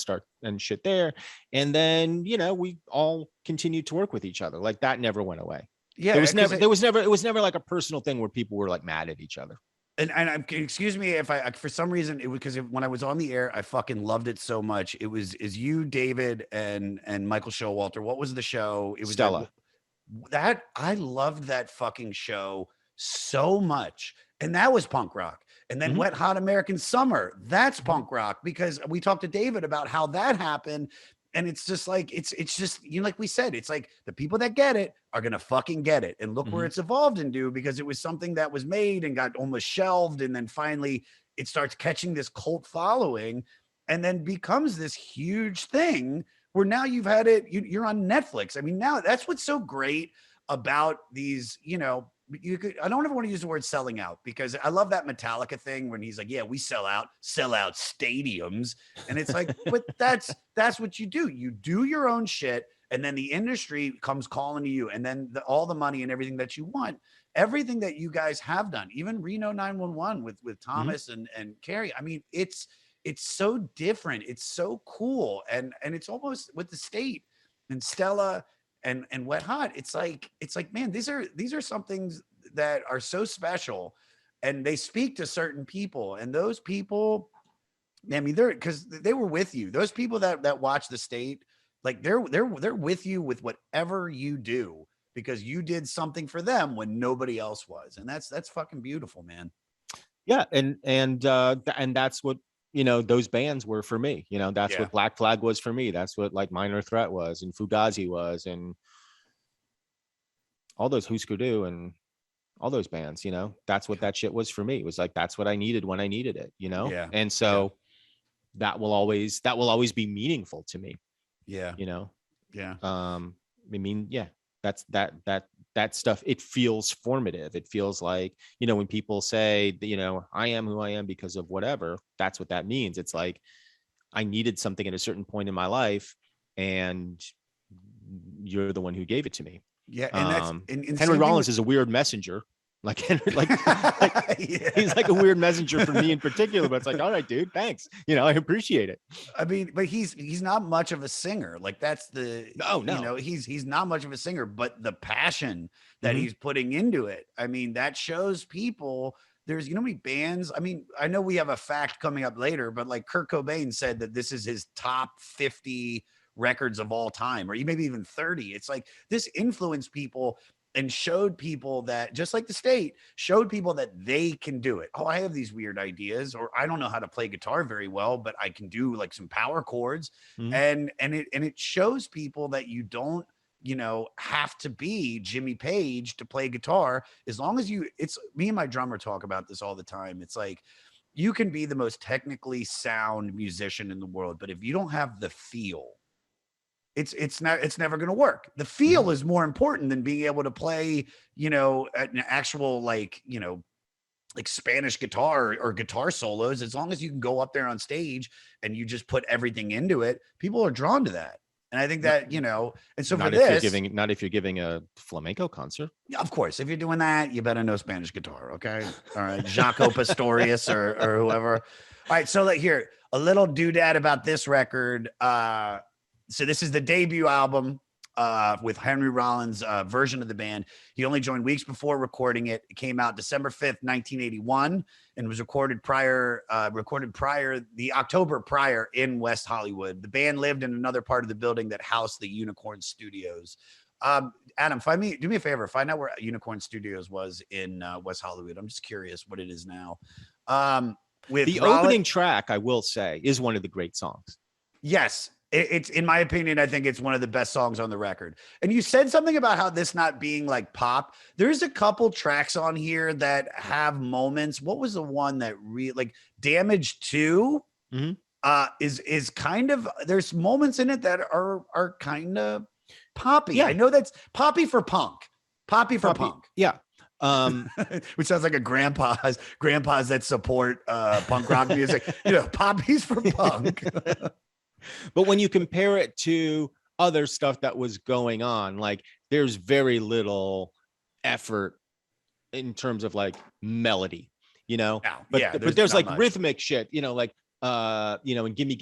S2: and shit there. And then, we all continued to work with each other. Like that never went away. Yeah. It was never like a personal thing where people were like mad at each other.
S1: And excuse me if I, for some reason, it was because when I was on the air, I fucking loved it so much. It was you, David, and Michael Showalter. What was the show? It was
S2: Stella.
S1: That I loved that fucking show so much, and that was punk rock. And then Wet Hot American Summer, that's punk rock, because we talked to David about how that happened. And it's just like, it's just, like we said, it's like the people that get it are going to fucking get it. And look where it's evolved into, because it was something that was made and got almost shelved. And then finally it starts catching this cult following and then becomes this huge thing where now you've had it, you're on Netflix. I mean, now that's what's so great about these, I don't ever want to use the word selling out, because I love that Metallica thing when he's like, yeah, we sell out stadiums. And it's like, but that's what you do. You do your own shit. And then the industry comes calling to you. And then all the money and everything that you want, everything that you guys have done, even Reno 911 with Thomas and Carrie. I mean, it's so different. It's so cool. And it's almost with the State and Stella and Wet Hot, it's like, man, these are some things that are so special, and they speak to certain people, and those people, I mean, because they were with you. Those people that watch the State, like they're with you with whatever you do, because you did something for them when nobody else was, and that's fucking beautiful, man.
S2: Yeah, and that's what those bands were for me. That's what Black Flag was for me. That's what like Minor Threat was, and Fugazi was, and all those Husker Du and all those bands. That's what that shit was for me. It was like, that's what I needed when I needed it.
S1: Yeah.
S2: And so that will always be meaningful to me.
S1: Yeah.
S2: Yeah. I mean, yeah, that's that stuff. It feels formative. It feels like, when people say that, I am who I am because of whatever, that's what that means. It's like, I needed something at a certain point in my life, and you're the one who gave it to me.
S1: Yeah. And that's
S2: Henry Rollins is a weird messenger. Like Henry, he's like a weird messenger for me in particular, but it's like, all right, dude, thanks. I appreciate it.
S1: I mean, but he's not much of a singer. Like that's the,
S2: no.
S1: He's not much of a singer, but the passion that he's putting into it, I mean, that shows people. There's, many bands. I mean, I know we have a fact coming up later, but like Kurt Cobain said that this is his top 50 records of all time, or maybe even 30. It's like this influenced people and showed people that, just like the State, showed people that they can do it. Oh, I have these weird ideas, or I don't know how to play guitar very well, but I can do like some power chords. And it shows people that you don't, have to be Jimmy Page to play guitar. As long as it's me and my drummer talk about this all the time. It's like, you can be the most technically sound musician in the world, but if you don't have the feel, it's never going to work. The feel is more important than being able to play, an actual like Spanish guitar or guitar solos. As long as you can go up there on stage and you just put everything into it, people are drawn to that. And I think that, and so not for this,
S2: not if you're giving a flamenco concert.
S1: Of course, if you're doing that, you better know Spanish guitar. Okay. All right. Jaco Pastorius or whoever. All right. So like here, a little doodad about this record. So this is the debut album with Henry Rollins' version of the band. He only joined weeks before recording it. It came out December 5th, 1981, and was recorded the October prior in West Hollywood. The band lived in another part of the building that housed the Unicorn Studios. Adam, do me a favor, find out where Unicorn Studios was in West Hollywood. I'm just curious what it is now. With
S2: The
S1: Rollin-
S2: opening track, I will say, is one of the great songs.
S1: Yes, it's in my opinion, I think it's one of the best songs on the record. And you said something about how this not being like pop. There's a couple tracks on here that have moments. What was the one that like Damage 2?
S2: Mhm.
S1: Is kind of, there's moments in it that are kind of poppy.
S2: Yeah.
S1: I know that's poppy for punk. Poppy for punk.
S2: Yeah.
S1: Which sounds like a grandpa's that support punk rock music. Poppies for punk.
S2: But when you compare it to other stuff that was going on, like there's very little effort in terms of like melody, but there's like
S1: not much.
S2: rhythmic shit, like and gimme,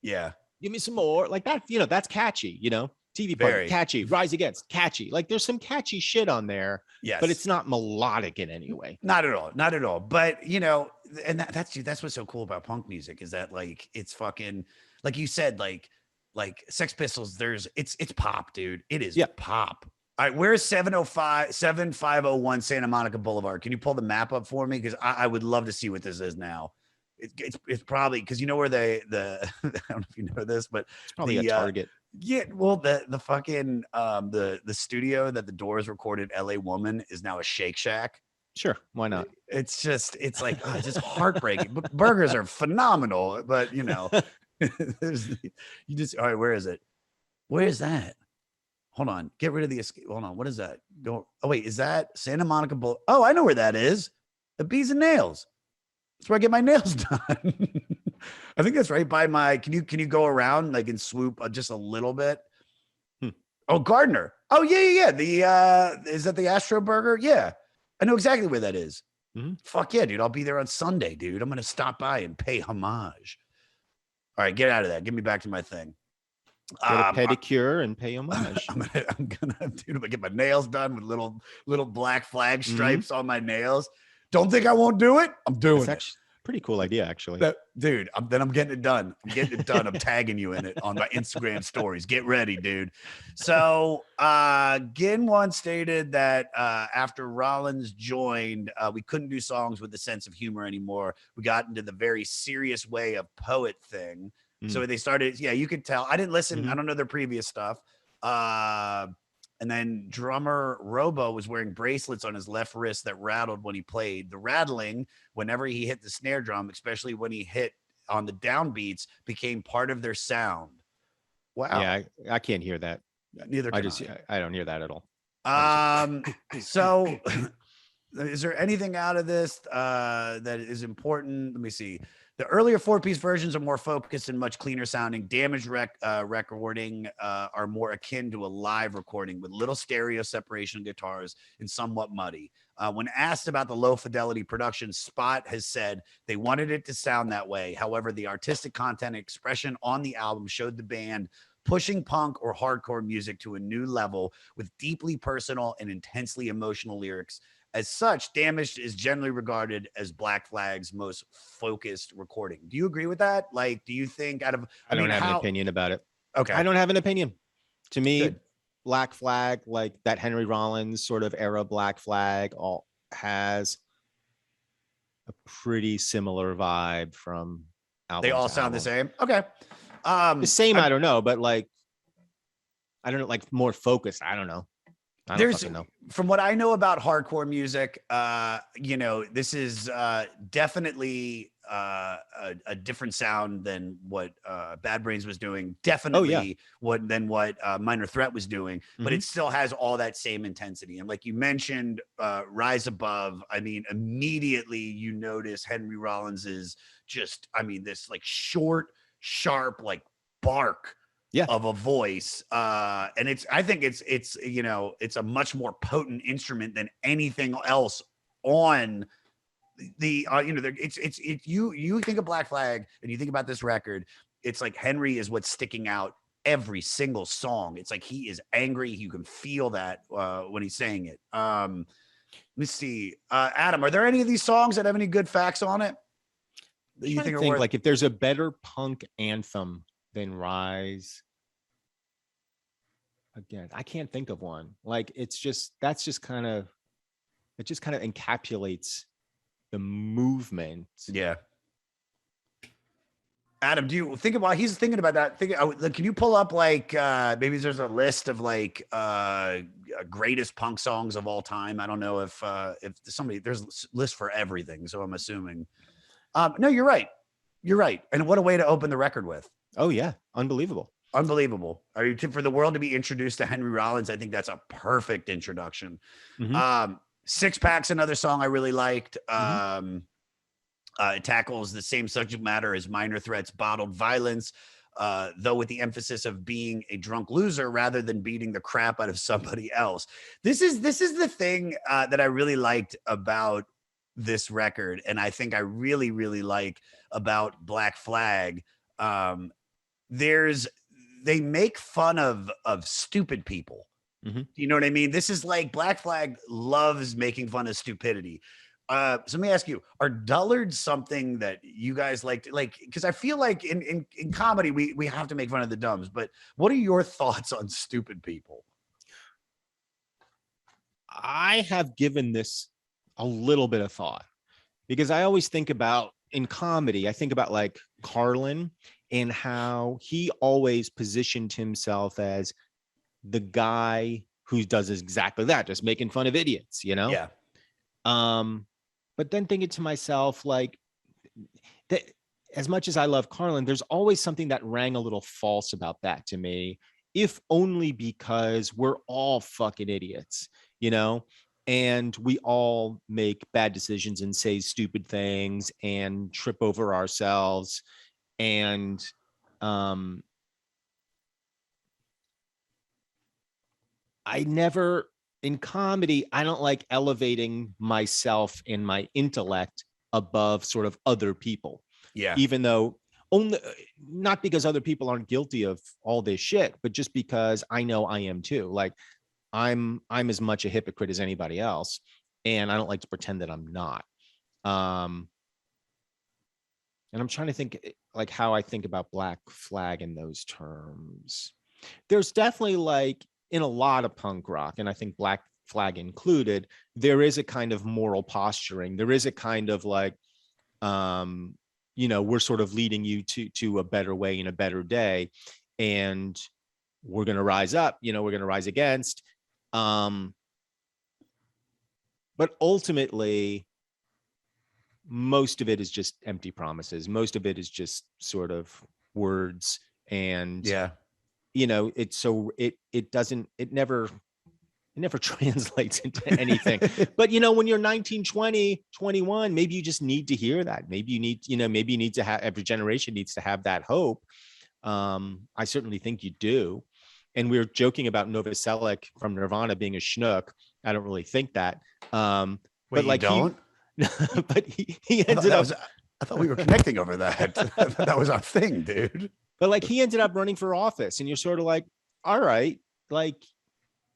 S1: Yeah.
S2: give me some more, like that, that's catchy, TV
S1: Very.
S2: Party, catchy, Rise Against, catchy, like there's some catchy shit on there.
S1: Yes.
S2: But it's not melodic in any way.
S1: Not at all. But and that's what's so cool about punk music is that like it's fucking, like you said, like Sex Pistols, it's pop, dude. It is pop. All right, where's 7501 Santa Monica Boulevard? Can you pull the map up for me? Because I would love to see what this is now. It's probably because where the I don't know if you know this, but
S2: It's probably a Target.
S1: Yeah, well, the fucking the studio that the Doors recorded "L.A. Woman" is now a Shake Shack.
S2: Sure, why not?
S1: It's like it's just heartbreaking. But burgers are phenomenal, but there's all right. Where is it? Where is that? Hold on, get rid of the escape. Hold on, what is that? Go. Oh wait, is that Santa Monica Bowl? Oh, I know where that is. The Bees and Nails. That's where I get my nails done. I think that's right by my. Can you go around like and swoop just a little bit? Oh, Gardner. Oh yeah. The is that the Astro Burger? Yeah, I know exactly where that is.
S2: Mhm.
S1: Fuck yeah, dude! I'll be there on Sunday, dude. I'm gonna stop by and pay homage. All right, get out of that. Get me back to my thing.
S2: Get a pedicure and pay homage.
S1: I'm gonna get my nails done with little black flag stripes on my nails. Don't think I won't do it. I'm doing
S2: That's
S1: it.
S2: actually a pretty cool idea, actually.
S1: Dude, then I'm getting it done. I'm tagging you in it on my Instagram stories. Get ready, dude. So Gin once stated that after Rollins joined, we couldn't do songs with a sense of humor anymore. We got into the very serious way of poet thing. So they started, you could tell. I didn't listen. I don't know their previous stuff. And then drummer Robo was wearing bracelets on his left wrist that rattled when he played. The rattling, whenever he hit the snare drum, especially when he hit on the downbeats, became part of their sound. Wow.
S2: Yeah, I can't hear that.
S1: Neither can
S2: I don't hear that at all.
S1: So is there anything out of this that is important? Let me see. The earlier 4-piece versions are more focused and much cleaner sounding. Damaged recording are more akin to a live recording with little stereo separation of guitars and somewhat muddy. When asked about the low fidelity production, Spot has said they wanted it to sound that way. However, the artistic content and expression on the album showed the band pushing punk or hardcore music to a new level with deeply personal and intensely emotional lyrics. As such, Damaged is generally regarded as Black Flag's most focused recording. Do you agree with that? Like, do you think
S2: I don't have an opinion about it.
S1: Okay.
S2: I don't have an opinion. To me,
S1: Good.
S2: Black Flag, like that Henry Rollins sort of era Black Flag, all has a pretty similar vibe from album.
S1: They all sound the same. Okay.
S2: The same, I don't know, but like, I don't know, like more focused. I don't know. I don't fucking know.
S1: From what I know about hardcore music, this is definitely a different sound than what Bad Brains was doing. Definitely what Minor Threat was doing, but it still has all that same intensity. And like you mentioned, Rise Above. I mean, immediately you notice Henry Rollins is just, this like short, sharp, like bark of a voice. And I think it's a much more potent instrument than anything else on the, you think of Black Flag and you think about this record, it's like Henry is what's sticking out every single song. It's like he is angry. You can feel that when he's saying it. Let me see. Adam, are there any of these songs that have any good facts on it? That you think are worth?
S2: Like if there's a better punk anthem than Rise. again, I can't think of one. Like it's just that's just kind of it just kind of encapsulates the movement.
S1: Yeah. Adam, do you think about? He's thinking about that. Can you pull up like maybe there's a list of like greatest punk songs of all time? I don't know if somebody there's a list for everything, so I'm assuming. No, you're right. You're right. And what a way to open the record with.
S2: Oh yeah, unbelievable.
S1: Unbelievable. Are you for the world to be introduced to Henry Rollins? I think that's a perfect introduction.
S2: Mhm.
S1: Six Pack's another song I really liked.
S2: Mhm.
S1: It tackles the same subject matter as Minor Threat's Bottled Violence, though with the emphasis of being a drunk loser rather than beating the crap out of somebody else. This is the thing that I really liked about this record, and I think I really like about Black Flag. There's they make fun of stupid people.
S2: Mhm.
S1: You know what I mean? This is like Black Flag loves making fun of stupidity. So let me ask you: are dullards something that you guys like? Because I feel like in comedy we have to make fun of the dumbs. But what are your thoughts on stupid people?
S2: I have given this a little bit of thought because I always think about in comedy, I think about like Carlin and how he always positioned himself as the guy who does exactly that, just making fun of idiots, you know?
S1: Yeah,
S2: Um, but then thinking to myself, like, that as much as I love Carlin, there's always something that rang a little false about that to me, if only because we're all fucking idiots, you know? And we all make bad decisions and say stupid things and trip over ourselves. And um, I never, in comedy, I don't like elevating myself and my intellect above sort of other people,
S1: yeah,
S2: even though only not because other people aren't guilty of all this shit, but just because I know I am too. Like I'm as much a hypocrite as anybody else, and I don't like to pretend that I'm not. Um, and I'm trying to think like how I think about Black Flag in those terms. There's definitely like in a lot of punk rock, and I think Black Flag included, there is a kind of moral posturing. There is a kind of like, um, we're sort of leading you to a better way and a better day, and we're going to rise up. We're going to rise against. Um, but ultimately, most of it is just empty promises. Most of it is just sort of words, and
S1: yeah,
S2: it's so it never translates into anything. But when you're 19, 20, 21, maybe you just need to hear that. Maybe you need to have, every generation needs to have that hope. I certainly think you do. And we were joking about Novoselic from Nirvana being a schnook. I don't really think that.
S1: Wait,
S2: But
S1: you
S2: like
S1: don't?
S2: but he
S1: I thought
S2: ended
S1: that
S2: up,
S1: was. I thought we were connecting over that. I thought that was our thing, dude.
S2: but like he ended up running for office, and you're sort of like, all right, like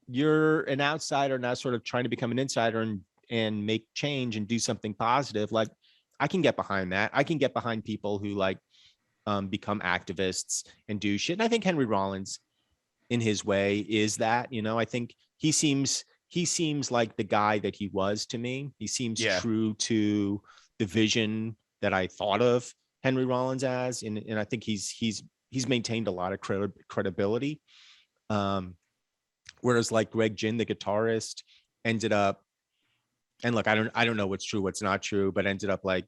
S2: you're an outsider now, sort of trying to become an insider and make change and do something positive. Like I can get behind that. I can get behind people who like become activists and do shit. And I think Henry Rollins, in his way, is that. I think he seems like the guy that he was to me. He seems
S1: Yeah,
S2: true to the vision that I thought of Henry Rollins as, and I think he's maintained a lot of credibility. Um, Whereas like Greg Ginn, the guitarist, ended up, and look, I don't know what's true, what's not true, but ended up like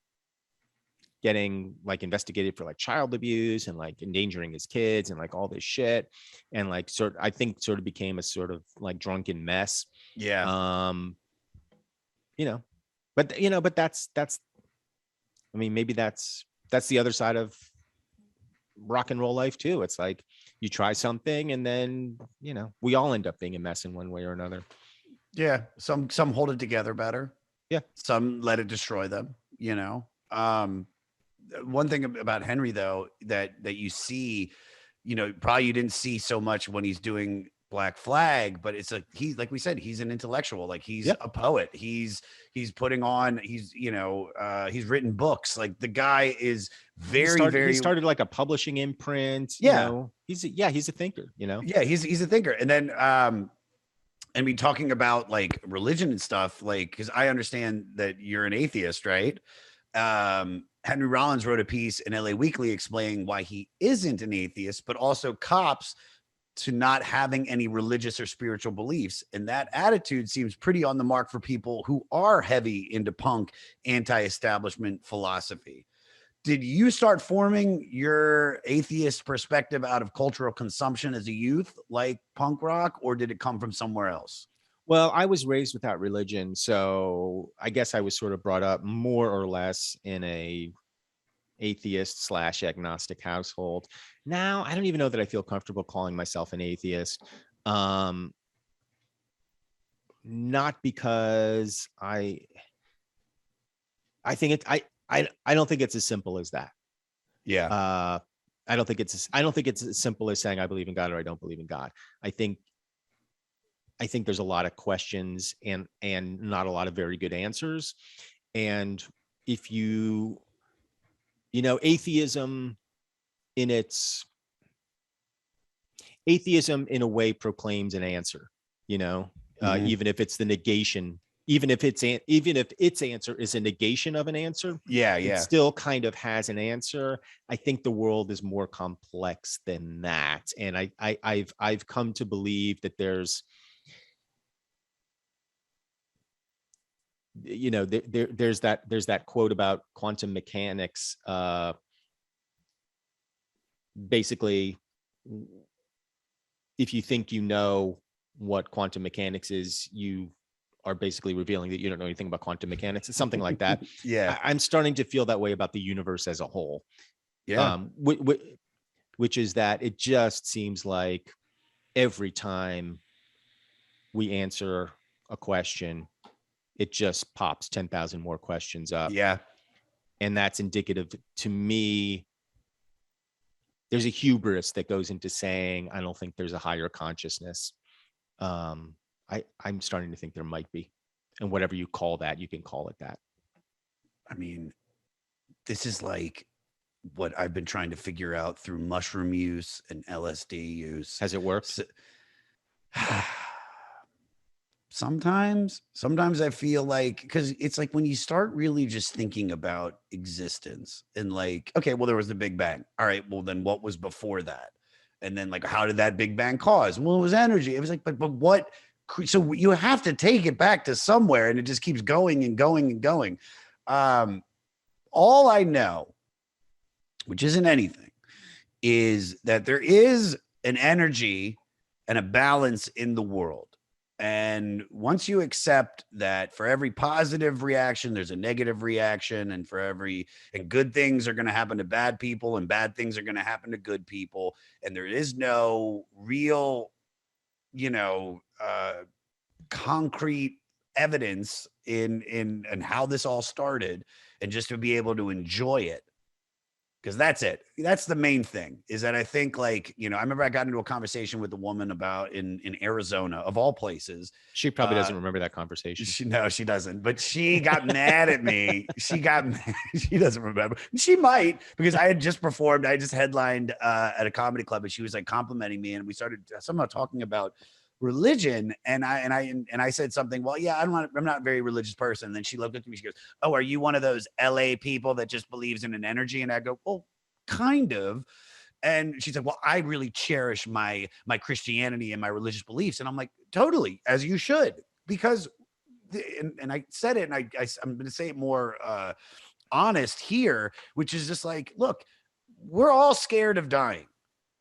S2: getting like investigated for like child abuse and like endangering his kids and like all this shit, and like I think sort of became a sort of like drunken mess.
S1: yeah,
S2: Um, you know, but that's I mean, maybe that's the other side of rock and roll life too. It's like you try something and then we all end up being a mess in one way or another.
S1: yeah. Some hold it together better.
S2: Yeah.
S1: Some let it destroy them. One thing about Henry though that you see, probably you didn't see so much when he's doing Black Flag, but it's he's like we said, he's an intellectual, like he's
S2: Yep.
S1: a poet. He's putting on, he's he's written books. Like the guy is
S2: He started like a publishing imprint.
S1: Yeah.
S2: He's a thinker.
S1: Yeah, he's a thinker. And then I mean, talking about like religion and stuff, like, because I understand that you're an atheist, right? Henry Rollins wrote a piece in LA Weekly explaining why he isn't an atheist, but also cops to not having any religious or spiritual beliefs. And that attitude seems pretty on the mark for people who are heavy into punk anti-establishment philosophy. Did you start forming your atheist perspective out of cultural consumption as a youth, like punk rock, or did it come from somewhere else?
S2: Well, I was raised without religion, so I guess I was sort of brought up more or less in a atheist / agnostic household. Now, I don't even know that I feel comfortable calling myself an atheist. Not because I think I don't think it's as simple as that.
S1: Yeah.
S2: I don't think it's as simple as saying I believe in God or I don't believe in God. I think there's a lot of questions and not a lot of very good answers. And if atheism in a way proclaims an answer, even if it's the negation, even if its answer is a negation of an answer. It still kind of has an answer. I think the world is more complex than that. And I've come to believe that there's, there's that quote about quantum mechanics. Basically, if you think you know what quantum mechanics is, you are basically revealing that you don't know anything about quantum mechanics. It's something like that.
S1: Yeah.
S2: I'm starting to feel that way about the universe as a whole.
S1: Yeah.
S2: Which is that it just seems like every time we answer a question, it just pops 10,000 more questions up.
S1: Yeah.
S2: And that's indicative to me. There's a hubris that goes into saying, I don't think there's a higher consciousness. I'm starting to think there might be. And whatever you call that, you can call it that.
S1: I mean, this is like what I've been trying to figure out through mushroom use and LSD use.
S2: Has it worked?
S1: Sometimes I feel like, because it's like when you start really just thinking about existence and like, okay, well, there was the Big Bang. All right, well, then what was before that? And then like, how did that Big Bang cause? Well, it was energy. It was like, but what? So you have to take it back to somewhere, and it just keeps going and going and going. All I know, which isn't anything, is that there is an energy and a balance in the world. And once you accept that for every positive reaction, there's a negative reaction, and and good things are going to happen to bad people and bad things are going to happen to good people. And there is no real, concrete evidence in how this all started, and just to be able to enjoy it. Because that's it. That's the main thing, is that I think, like, I remember I got into a conversation with a woman about in Arizona, of all places.
S2: She probably doesn't remember that conversation.
S1: No, she doesn't. But she got mad at me. She got mad. She doesn't remember. She might, because I had just performed. I just headlined at a comedy club, and she was like complimenting me, and we started somehow talking about religion, and I said something, well, yeah, I'm not a very religious person. And then she looked at me, she goes, oh, are you one of those LA people that just believes in an energy? And I go, well, kind of. And she said, well, I really cherish my Christianity and my religious beliefs. And I'm like, totally, as you should, because and I said it, and I'm going to say it more honest here, which is just like, look, we're all scared of dying.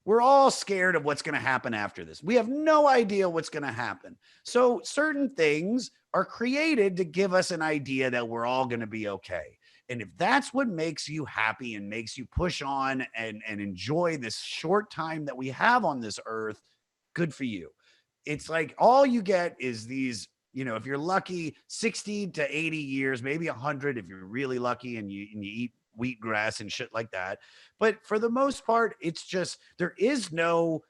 S1: We're all scared of what's going to happen after this. We have no idea what's going to happen. So certain things are created to give us an idea that we're all going to be okay. And if that's what makes you happy and makes you push on and enjoy this short time that we have on this earth, good for you. It's like all you get is these, if you're lucky, 60 to 80 years, maybe 100 if you're really lucky and you eat wheatgrass and shit like that. But for the most part, it's just, there is no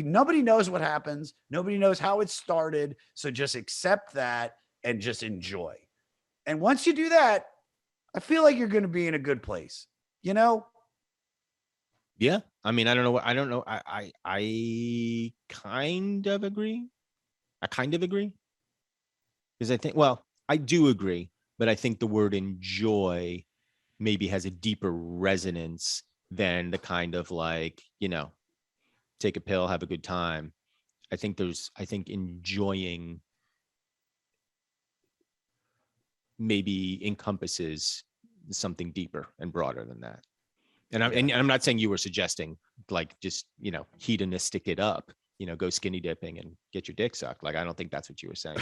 S1: nobody knows what happens. Nobody knows how it started. So just accept that and just enjoy. And once you do that, I feel like you're going to be in a good place, you know?
S2: Yeah. I mean, I don't know. I don't know. I kind of agree. Because I think, well, I do agree, but I think the word enjoy maybe has a deeper resonance than the kind of like, take a pill, have a good time. I think enjoying maybe encompasses something deeper and broader than that. And I'm not saying you were suggesting like just, hedonistic it up, go skinny dipping and get your dick sucked. Like, I don't think that's what you were saying.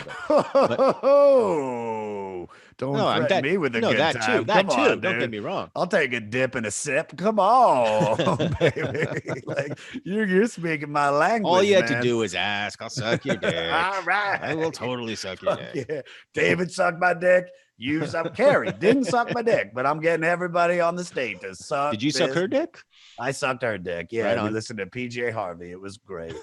S1: Don't threaten me with a good
S2: that
S1: time.
S2: too. That
S1: Come
S2: too.
S1: on,
S2: Don't
S1: dude.
S2: get me wrong.
S1: I'll take a dip and a sip. Come on, baby. Like you're speaking my language.
S2: All you had to
S1: man.
S2: do is ask. I'll suck your dick.
S1: All right.
S2: I will totally suck your dick.
S1: Yeah. David sucked my dick. You suck. Carrie didn't suck my dick, but I'm getting everybody on the state to suck.
S2: Did you suck her dick?
S1: I sucked her dick. Yeah,
S2: Right
S1: we
S2: on.
S1: listened to PJ Harvey. It was great.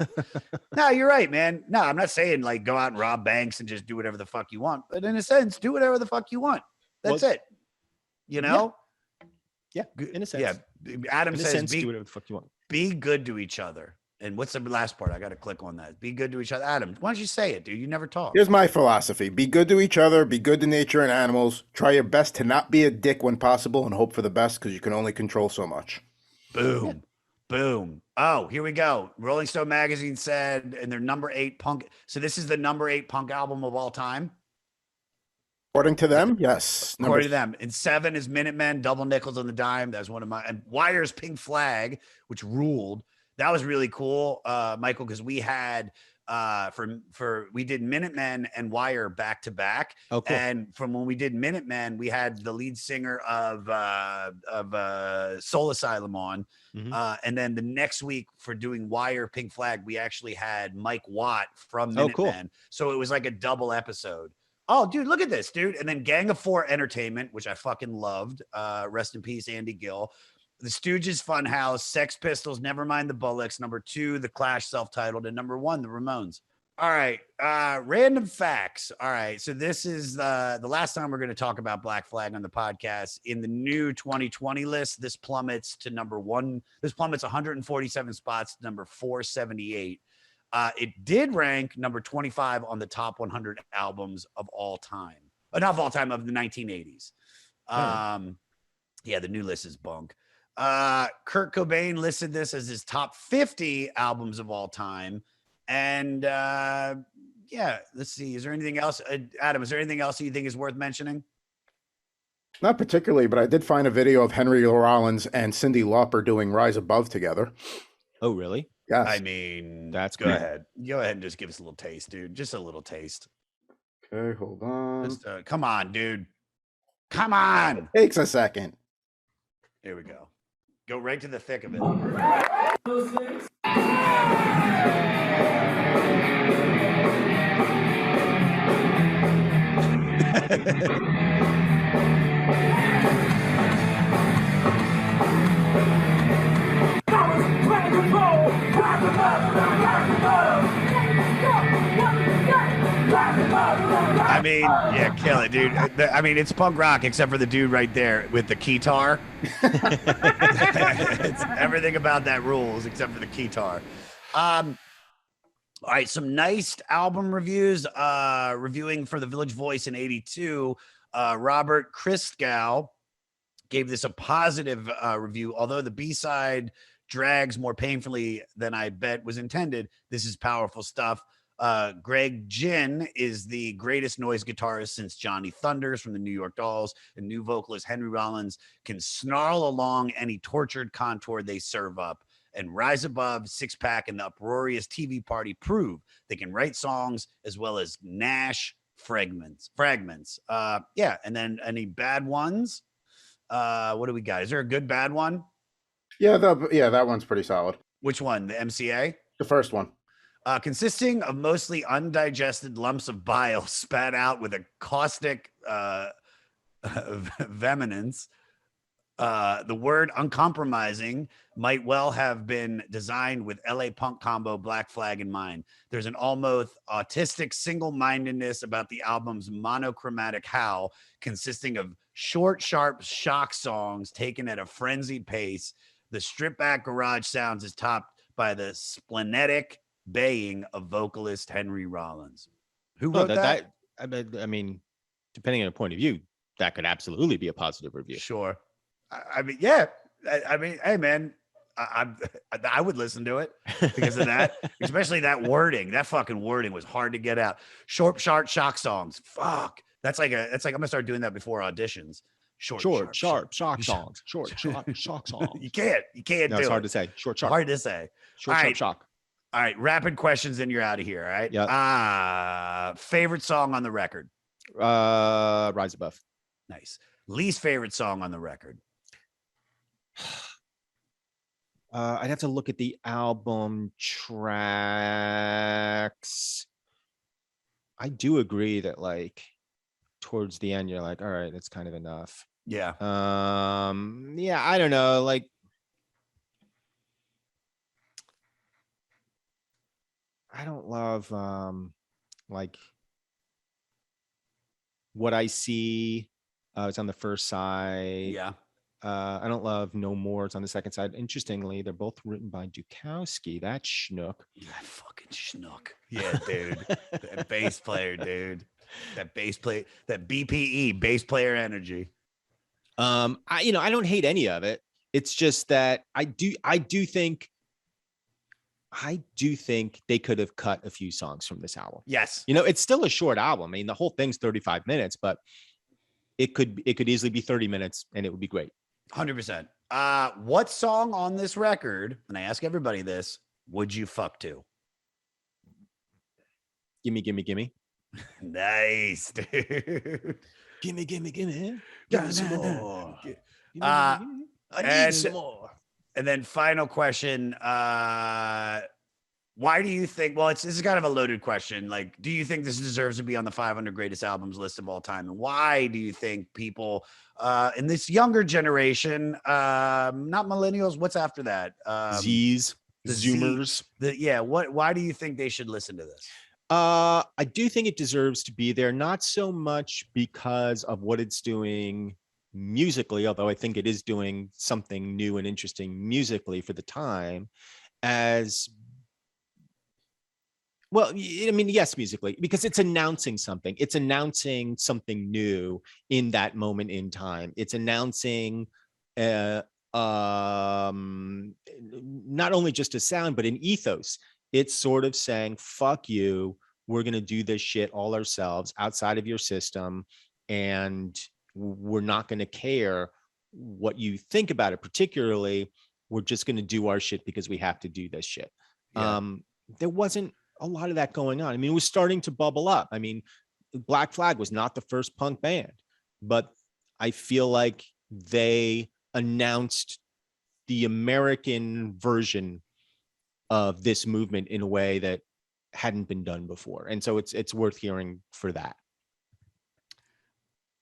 S1: No, you're right, man. No, I'm not saying like go out and rob banks and just do whatever the fuck you want, but in a sense, do whatever the fuck you want. That's it. You know?
S2: Yeah, in a sense.
S1: Yeah. Adam
S2: In a
S1: says
S2: sense, do whatever the fuck you want.
S1: be good to each other. And what's the last part? I got to click on that. Be good to each other. Adam, why don't you say it, dude? You never talk.
S3: Here's my philosophy. Be good to each other. Be good to nature and animals. Try your best to not be a dick when possible and hope for the best because you can only control so much.
S1: Boom.
S2: Yeah.
S1: Boom. Oh, here we go. Rolling Stone magazine said, and their number 8 punk. So this is the number 8 punk album of all time.
S3: According to them, yes.
S1: According to them. And 7 is Minutemen, Double Nickels on the Dime. That's one of my, and Wire's Pink Flag, which ruled. That was really cool, Michael, because we had we did Minutemen and Wire back to back.
S2: Oh, cool.
S1: And from when we did Minutemen, we had the lead singer of Soul Asylum on.
S2: Mhm.
S1: And then the next week for doing Wire Pink Flag, we actually had Mike Watt from Minutemen.
S2: Cool.
S1: So it was like a double episode. Oh, dude, look at this, dude. And then Gang of Four Entertainment, which I fucking loved. Rest in peace, Andy Gill. The Stooges Funhouse, Sex Pistols, Nevermind the Bollocks. Number 2, The Clash self-titled. And number 1, The Ramones. All right. Random facts. All right. So this is the last time we're going to talk about Black Flag on the podcast. In the new 2020 list, this plummets to number 1. This plummets 147 spots to number 478. It did rank number 25 on the top 100 albums of all time. Not of all time, of the 1980s. Yeah, the new list is bunk. Kurt Cobain listed this as his top 50 albums of all time. And yeah, let's see. Is there anything else? Adam, is there anything else you think is worth mentioning?
S3: Not particularly, but I did find a video of Henry Rollins and Cyndi Lauper doing Rise Above together.
S2: Oh, really?
S3: Yes.
S1: I mean,
S2: That's
S1: go
S2: great.
S1: ahead. Go ahead and just give us a little taste, dude. Just a little taste.
S3: Okay, hold on.
S1: Just, come on, dude. Come on.
S3: Takes a second.
S1: Here we go. Go right to the thick of it. I mean, yeah, kill it, dude. I mean, it's punk rock except for the dude right there with the keytar. It's everything about that rules except for the keytar. All right, some nice album reviews. Reviewing for the Village Voice in '82, Robert Christgau gave this a positive review. Although the B-side drags more painfully than I bet was intended, this is powerful stuff. Greg Ginn is the greatest noise guitarist since Johnny Thunders from the New York Dolls, and new vocalist Henry Rollins can snarl along any tortured contour they serve up. And Rise Above, Six Pack, and the uproarious TV Party prove they can write songs as well as gnash fragments. Yeah, and then any bad ones? What do we got? Is there a good bad one?
S3: Yeah, that one's pretty solid.
S1: Which one? The MCA?
S3: The first one.
S1: Consisting of mostly undigested lumps of bile spat out with a caustic vehemence. The word uncompromising might well have been designed with LA Punk combo Black Flag in mind. There's an almost autistic single-mindedness about the album's monochromatic howl, consisting of short, sharp shock songs taken at a frenzied pace. The stripped-back garage sounds is topped by the splenetic baying of vocalist Henry Rollins. Who
S2: No,
S1: wrote that?
S2: I mean, depending on your point of view, that could absolutely be a positive review.
S1: Sure. I mean, yeah. I mean, hey, man, I would listen to it because of that, especially that wording. That fucking wording was hard to get out. Short, sharp shock songs. Fuck. That's like I'm gonna start doing that before auditions. Short,
S2: Short, shock songs. Short, shock songs.
S1: You can't
S2: No,
S1: do
S2: it's hard
S1: it.
S2: to say. Short, sharp.
S1: Hard to say.
S2: Short,
S1: All
S2: sharp,
S1: right.
S2: shock.
S1: All right, rapid questions, and you're out of here. All right.
S2: Yep.
S1: Favorite song on the record.
S2: Rise Above.
S1: Nice. Least favorite song on the record.
S2: I'd have to look at the album tracks. I do agree that like towards the end, you're like, all right, that's kind of enough.
S1: Yeah.
S2: Yeah, I don't know. Like, I don't love like What I See. It's on the first side.
S1: Yeah.
S2: I don't love No More. It's on the second side. Interestingly, they're both written by Dukowski. That schnook.
S1: That fucking schnook. Yeah, dude. That bass player, dude. That bass play, that BPE, bass player energy.
S2: I don't hate any of it. It's just that I do think they could have cut a few songs from this album.
S1: Yes.
S2: It's still a short album. I mean, the whole thing's 35 minutes, but it could easily be 30 minutes and it would be great.
S1: 100%. What song on this record, and I ask everybody this, would you fuck to?
S2: Gimme, gimme, gimme.
S1: Nice, dude.
S2: Gimme, gimme, gimme.
S1: Give
S2: me
S1: me
S2: some
S1: some
S2: more.
S1: more.
S2: Gimme,
S1: Uh,
S2: gimme, gimme. I
S1: and-
S2: need some more.
S1: And then final question, why do you think, well, this is kind of a loaded question. Like, do you think this deserves to be on the 500 greatest albums list of all time? And why do you think people in this younger generation, not millennials, what's after that?
S2: Z's,
S1: the Z-
S2: Zoomers.
S1: Why do you think they should listen to this?
S2: I do think it deserves to be there, not so much because of what it's doing musically, although I think it is doing something new and interesting musically for the time, as well. I mean, yes, musically, because it's announcing something. It's announcing something new in that moment in time. It's announcing not only just a sound, but an ethos. It's sort of saying, fuck you, we're going to do this shit all ourselves outside of your system. And we're not going to care what you think about it. Particularly, we're just going to do our shit because we have to do this shit.
S1: Yeah.
S2: There wasn't a lot of that going on. I mean, it was starting to bubble up. I mean, Black Flag was not the first punk band, but I feel like they announced the American version of this movement in a way that hadn't been done before. And so it's worth hearing for that.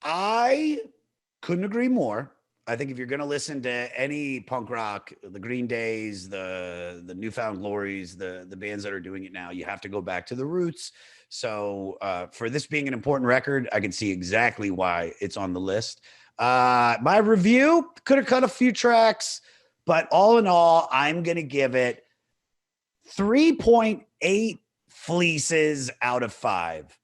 S1: I couldn't agree more. I think if you're going to listen to any punk rock, the Green Days, the Newfound Glories, the bands that are doing it now, you have to go back to the roots. So for this being an important record, I can see exactly why it's on the list. My review could have cut a few tracks, but all in all, I'm going to give it 3.8 fleeces out of 5.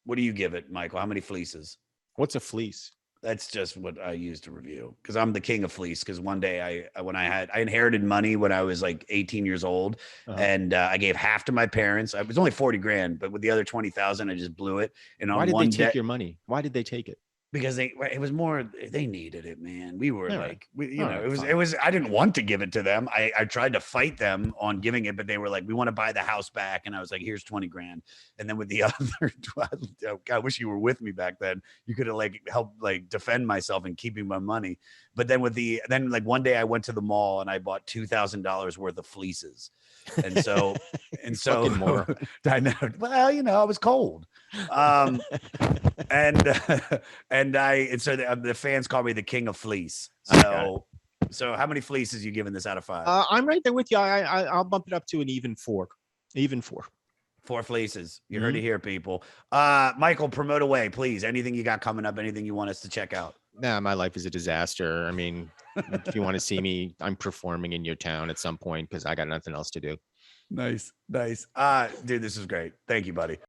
S1: What do you give it, Michael? How many fleeces?
S2: What's a fleece?
S1: That's just what I use to review because I'm the king of fleece. Because one day I inherited money when I was like 18 years old, and I gave half to my parents. It was only 40 grand, but with the other 20,000, I just blew it. And on
S2: Why did
S1: one
S2: they take
S1: day,
S2: your money? Why did they take it?
S1: because it was more, they needed it, man. We were
S2: All
S1: like,
S2: right. All right,
S1: it was, I didn't want to give it to them. I tried to fight them on giving it, but they were like, we want to buy the house back. And I was like, here's 20 grand. And then with the other, I wish you were with me back then. You could have like helped like defend myself and keeping my money. But then then like one day I went to the mall and I bought $2,000 worth of fleeces. And so
S2: Fucking moron.
S1: I know. Well, I was cold. And so the fans call me the king of fleece. So how many fleeces you giving this out of 5?
S2: I'm right there with you. I'll bump it up to an even 4. Even 4.
S1: 4 fleeces. You heard it here, people. Michael, promote away, please. Anything you got coming up? Anything you want us to check out?
S2: Nah, my life is a disaster. I mean, if you want to see me, I'm performing in your town at some point because I got nothing else to do.
S1: Nice. Dude, this is great. Thank you, buddy.